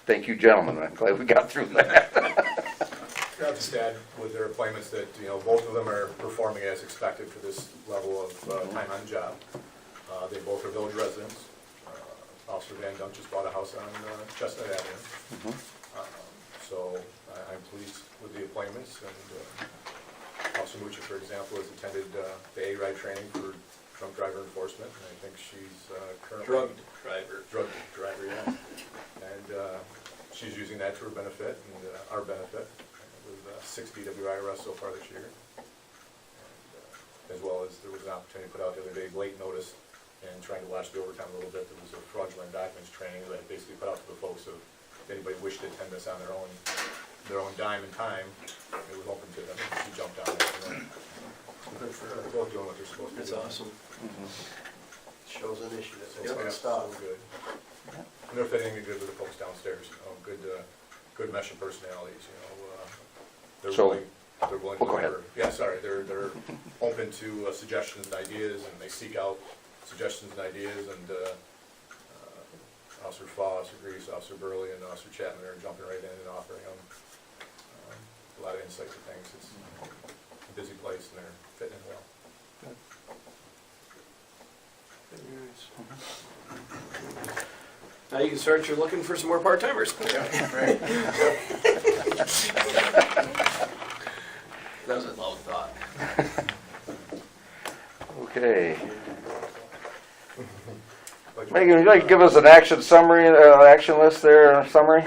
Thank you, gentlemen. I'm glad we got through that. I'll just add with their appointments that, both of them are performing as expected for this level of time on the job. They both are village residents. Officer Van Dunk just bought a house on Chestnut Avenue. So I'm pleased with the appointments, and Officer Mucha, for example, has attended the A-Ride training for drunk driver enforcement, and I think she's currently... Drugged driver. Drug driver, yeah. And she's using that to her benefit and our benefit, with 6 DWI arrests so far this year. And, as well as there was an opportunity put out the other day, late notice, and trying to watch the overtime a little bit. There was a fraudulent documents training that I basically put out to the folks of if anybody wished to attend this on their own dime and time, it was open to them. She jumped on it. And Good for they're her. both doing what they're supposed to That's do. awesome. Shows initiative. That's Yeah, good so stuff. good. And they're fitting in good with the folks downstairs, good mesh of personalities, They're So- willing, they're willing Oh, to go ahead. deliver. Yeah, sorry, they're open to suggestions and ideas, and they seek out suggestions and ideas, and Officer Foss, Officer Grease, Officer Burley, and Officer Chapman are jumping right in and offering them a lot of insight to things. It's a busy place, and they're fitting in well. Now you can start your looking for some more part-timers. Right. That was a loud thought. Okay. Megan, would you like to give us an action summary, action list there, summary?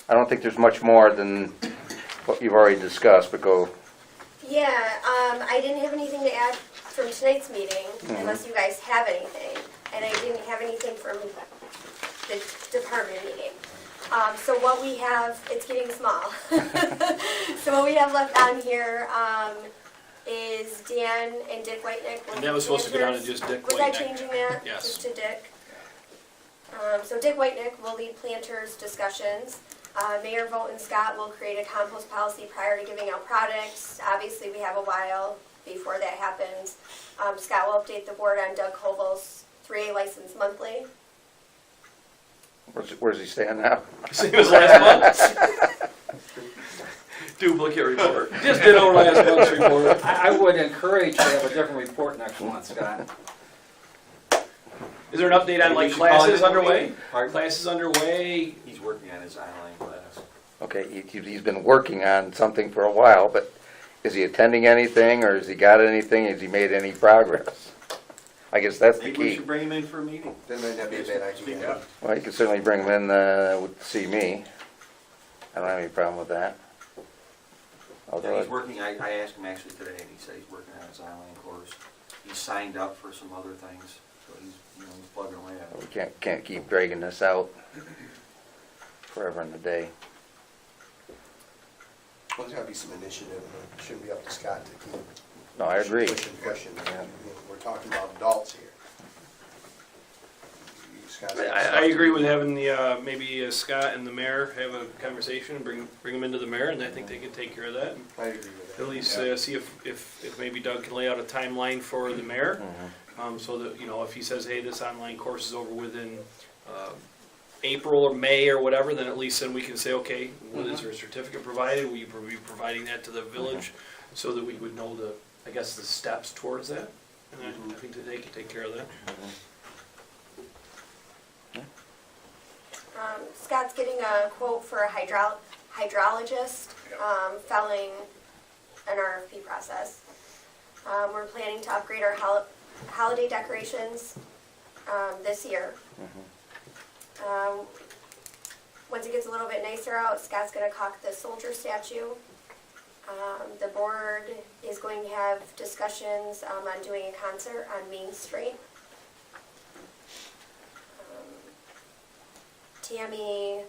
I don't think there's much more than what you've already discussed, but go. Yeah, I didn't have anything to add from tonight's meeting, unless you guys have anything. And I didn't have anything from the department meeting. So what we have, it's getting small. So what we have left on here is Dan and Dick Whiteneck. And that was supposed to go down to just Dick Was I Whiteneck. changing that? Yes. Just to Dick? So Dick Whiteneck will lead planters discussions. Mayor Vote Scott will create a compost policy prior to giving out products. Obviously, we have a while before that happens. Scott will update the board on Doug Koval's 3A license monthly. Where's he staying now? Same as last month. Duplicate report. Just did our last month's report. I would encourage you to have a different report next month, Scott. Is there an update on We like should call classes it a underway? meeting. Pardon? Classes underway? He's working on his online class. Okay, he's been working on something for a while, but is he attending anything, or has he got anything? Has he made any progress? I guess that's the Maybe we key. should bring him in for a meeting. That might not be a bad idea. Well, you can certainly bring him in to see me. I don't have any problem with that. Yeah, Although, he's working, I asked him actually today, and he said he's working on his online course. He's signed up for some other things, so he's, you know, he's plugging away at we it. can't keep dragging this out forever and a day. Well, there's gotta be some initiative, and it shouldn't be up to Scott to keep. No, I agree. Pushing. I mean, we're talking about adults here. Scott's got stuff I to agree do. with having the, maybe Scott and the mayor have a conversation and bring them into the mayor, and I think they can take care of that. And I agree with that. at least see if maybe Doug can lay out a timeline for the mayor, so that, you know, if he says, hey, this online course is over within April or May or whatever, then at least then we can say, okay, well, is there a certificate provided? Will you be providing that to the village so that we would know the, I guess, the steps towards that? And I think that they can take care of that. Scott's getting a quote for a hydrologist, following an RFP process. We're planning to upgrade our holiday decorations, this year. Once it gets a little bit nicer out, Scott's gonna caulk the soldier statue. The board is going to have discussions, on doing a concert on Main Street. Tammy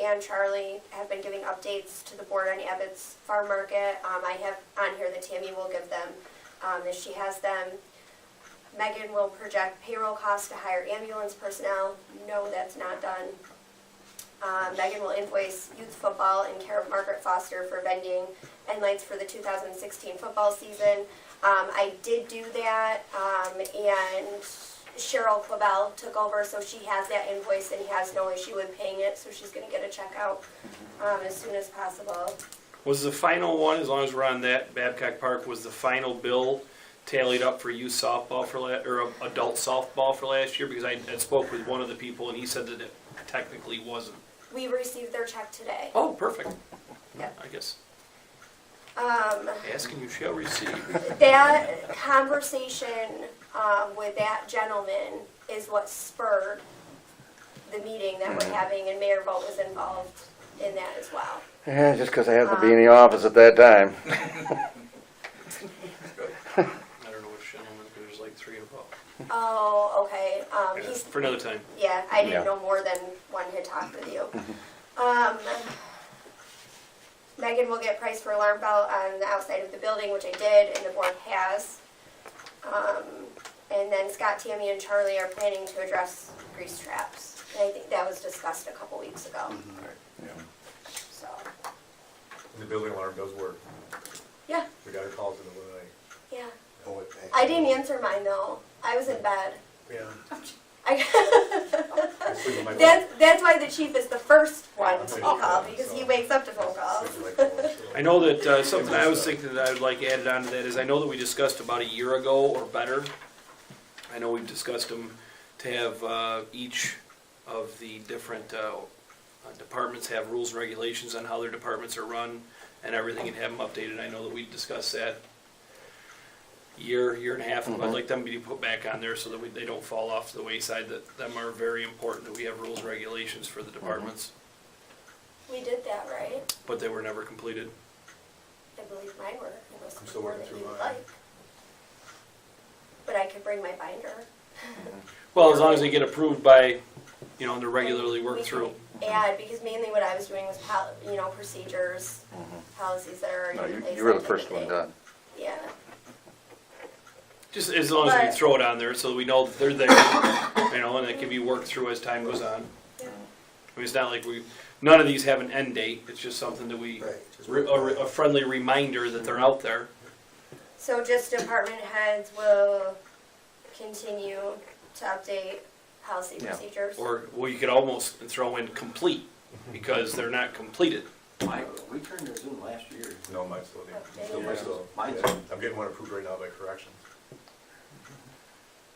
and Charlie have been giving updates to the board on Abbott's Farm Market. I have on here that Tammy will give them, if she has them. Megan will project payroll costs to hire ambulance personnel. No, that's not done. Megan will invoice youth football in care of Margaret Foster for vending and lights for the 2016 football season. I did do that, and Cheryl Quabell took over, so she has that invoice and he has no issue with paying it, so she's gonna get a check out as soon as possible. Was the final one, as long as we're on that, Babcock Park, was the final bill tallied up for youth softball for or adult softball for last year? Because I had spoke with one of the people and he said that it technically wasn't. We received their check today. Oh, perfect. Yep. I guess, Um, asking you shall receive. that conversation with that gentleman is what spurred the meeting that we're having, and Mayor Vogt was involved in that as well. Yeah, just because I happened to be in the office at that time. I don't know which gentleman, there's like three involved. Oh, okay. He's, For another time. yeah, I Yeah. didn't know more than one had talked with you. Megan will get price for alarm bell on the outside of the building, which I did, and the board has. And then Scott, Tammy, and Charlie are planning to address grease traps. And I think that was discussed a couple weeks ago, so, The building alarm does work. yeah, We got a call to the night. yeah. Oh, it back. I didn't answer mine though. I was in bed. Yeah. I I sleep with my that's why the chief is the first one to be called, because he wakes up to phone calls. I know that something I was thinking that I would like added on to that is I know that we discussed about a year ago or better. I know we've discussed them to have each of the different departments have rules and regulations on how their departments are run and everything, and have them updated. I know that we discussed that year and a half ago. I'd like them to be put back on there so that they don't fall off to the wayside, that them are very important, that we have rules and regulations for the departments, We did that, right? but they were never completed. I believe mine were, unless I'm the still more working that you through would mine. like. But I could bring my binder. Well, as long as they get approved by, you know, and they're regularly We worked can through. add, because mainly what I was doing was, procedures, policies that are No, already in place. you were the that first type of one thing. done. Yeah. Just as long as we But- throw it on there so that we know that they're there, you know, and it can be worked through as time goes on. Yeah. I mean, it's not like none of these have an end date, it's just something that we, Right, just- a friendly reminder that they're out there. So just department heads will continue to update policy Yeah. procedures. Or, well, you could almost throw in complete, because they're not completed. Mike, we turned this in last year. No, mine's still there. Updated. Mine's still, Mine's- yeah, I'm getting one approved right now by corrections.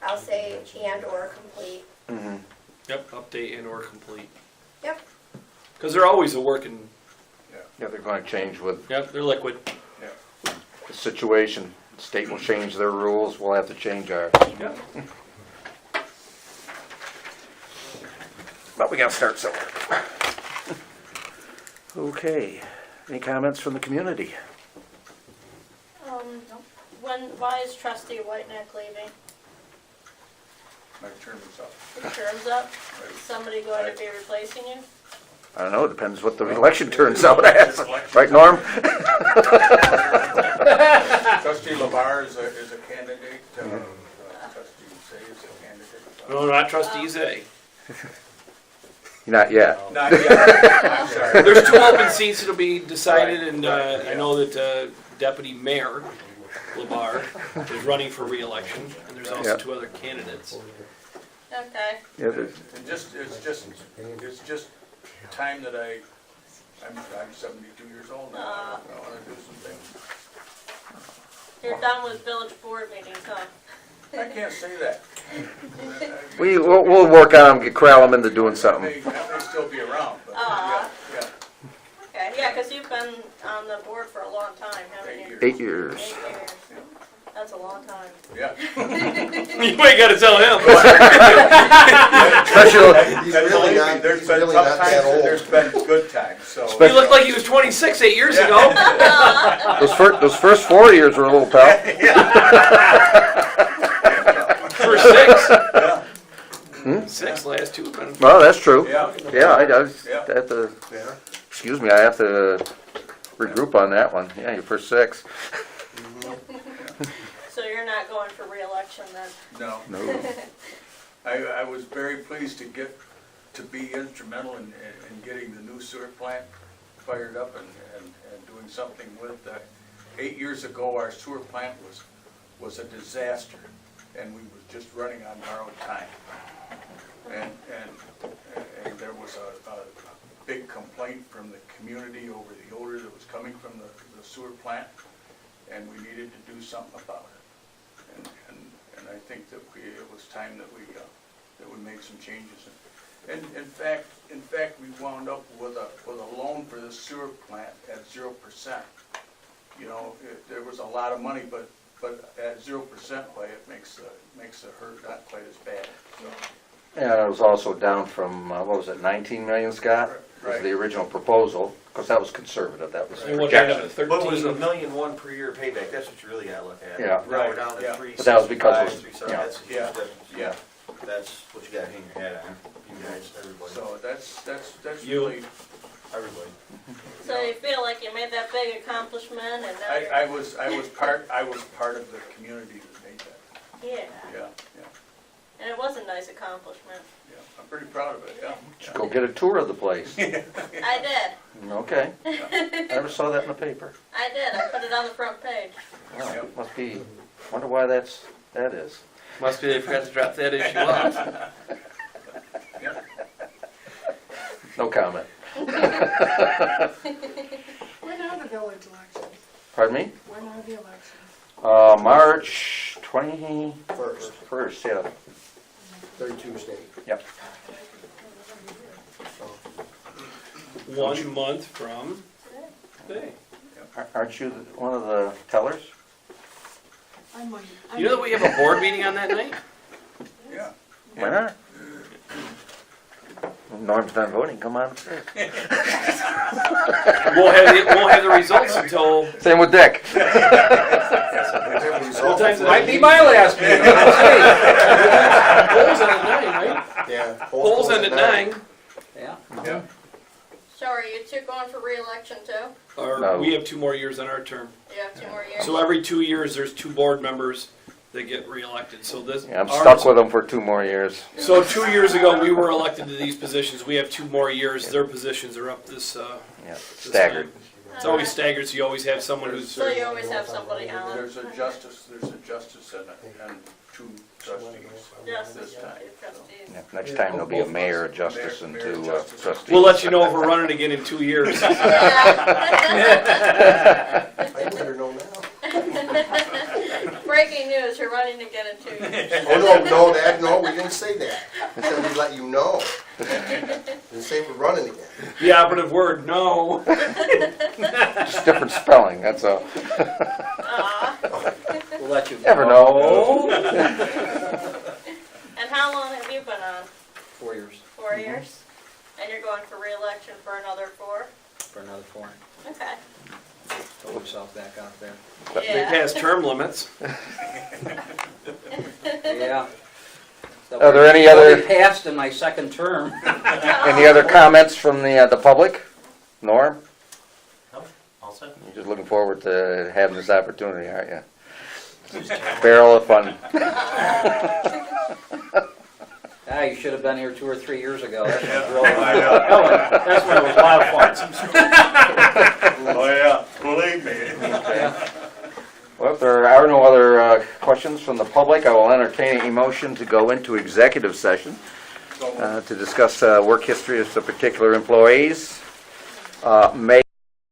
I'll say and or complete. Mhm. Yep, update and or complete. Yep. Because they're always a working, Yeah, they're gonna change with yep, they're liquid. the situation. The state will change their rules, we'll have to change ours. Yep. But we gotta start somewhere. Okay, any comments from the community? Why is trustee Whiteneck leaving? My term is up. His term's up? Is somebody going to be replacing you? I don't know, it depends what the election turns out as. Right, Norm? Trustee LeVar is a candidate, trustee Say is a candidate. No, not trustees A. Not yet. Not yet, I'm sorry. There's two open seats that'll be decided, and I know that Deputy Mayor LeVar is running for re-election, and there's also Yeah. two other candidates. Okay. Yeah, there's- And it's just time that I'm 72 years old now, I wanna do some things. You're done with village board meetings, huh? I can't say that. we'll work on them, corral them into doing something. I may still be around, but, Aw. yeah, Okay, yeah, because you've been on the board for a long time, haven't you? 8 years. 8 years. That's a long time. yeah. You ain't gotta tell him. Special, He's really not, There's he's been really tough not times that and old. there's been good times, so. He looked like he was 26 8 years ago. those first 4 years were a little tough. For 6. 6 last two have been. Well, that's true. Yeah, Yeah, I Yeah. have to, excuse me, I have to regroup on that one. Yeah, your first 6. So you're not going for re-election then? no. No. I was very pleased to be instrumental in getting the new sewer plant fired up and doing something with that. 8 years ago, our sewer plant was a disaster, and we was just running on borrowed time. And there was a big complaint from the community over the odor that was coming from the sewer plant, and we needed to do something about it. And I think that it was time that we made some changes. And in fact, we wound up with a loan for the sewer plant at 0%. You know, there was a lot of money, but at 0% play, it makes the hurt not quite as bad, so. And it was also down from, what was it, 19 million, Scott? Was Right. the original proposal, because that was conservative, that was And what ended up projection. at But it was 13. $1,100,000 per year payback, that's what you really gotta look at. Yeah. Now we're down Yeah. to 365, But that was because it was- 370, yeah. that's a huge Yeah. difference. Yeah. That's what you gotta hang your hat on, you guys, everybody, So that's You- really, everybody. So you feel like you made that big accomplishment and now I you're... was part of the community that made that, Yeah, yeah, and it was a nice accomplishment. yeah. I'm pretty proud of it, yeah. Just go get a tour of the place. I did, Okay. Never saw that in the paper. I did, I put it on the front page. Oh, must be, wonder why that is. Must be they forgot to drop that issue off. No comment. When are the village elections? Pardon me? When are the elections? March 21st, yeah. Third Tuesday. Yep. 1 month from today. Aren't you one of the tellers? I'm on. You know that we have a board meeting on that night? Yeah. Why not? Norm's not voting, come on upstairs. Won't have the results until. Same with Dick. What time's it? Might be my last meeting. Polls end at 9, right? Yeah. Polls end at 9. Yeah. Yeah. So are you two going for re-election too? Or No. we have 2 more years on our term. You have 2 more years? So every 2 years, there's 2 board members that get reelected. So this. Yeah, I'm ours- stuck with them for 2 more years. So 2 years ago, we were elected to these positions. We have 2 more years. Their positions are up this. Yeah, staggered. It's always staggered, so you always have someone who's. So you always have somebody on. There's a justice and two trustees Yes, this time. trustees. Yeah, next time there'll be a mayor, a justice, and Mayor, two justice. trustees. We'll let you know if we're running again in 2 years. I better know now. Breaking news, you're running again in 2 years. Oh, no, we didn't say that. We said we'd let you know. Didn't say we're running again. The operative word, no. Just different spelling, that's all. We'll let you. Never know. And how long have you been on? 4 years 4 years? And you're going for reelection for another 4? for another 4. Okay. Throw yourself back out there. They Yeah. passed term limits. Yeah. Are there any other- Nobody passed in my second term. Any other comments from the public? Norm? All set? You're just looking forward to having this opportunity, aren't you? Barrel of fun. Ah, you should have been here 2 or 3 years ago. That's when it was That's when it was a lot of fun. Oh, yeah, believe me. Well, if there are no other questions from the public, I will entertain a motion to go into executive session to discuss work history of some particular employees. May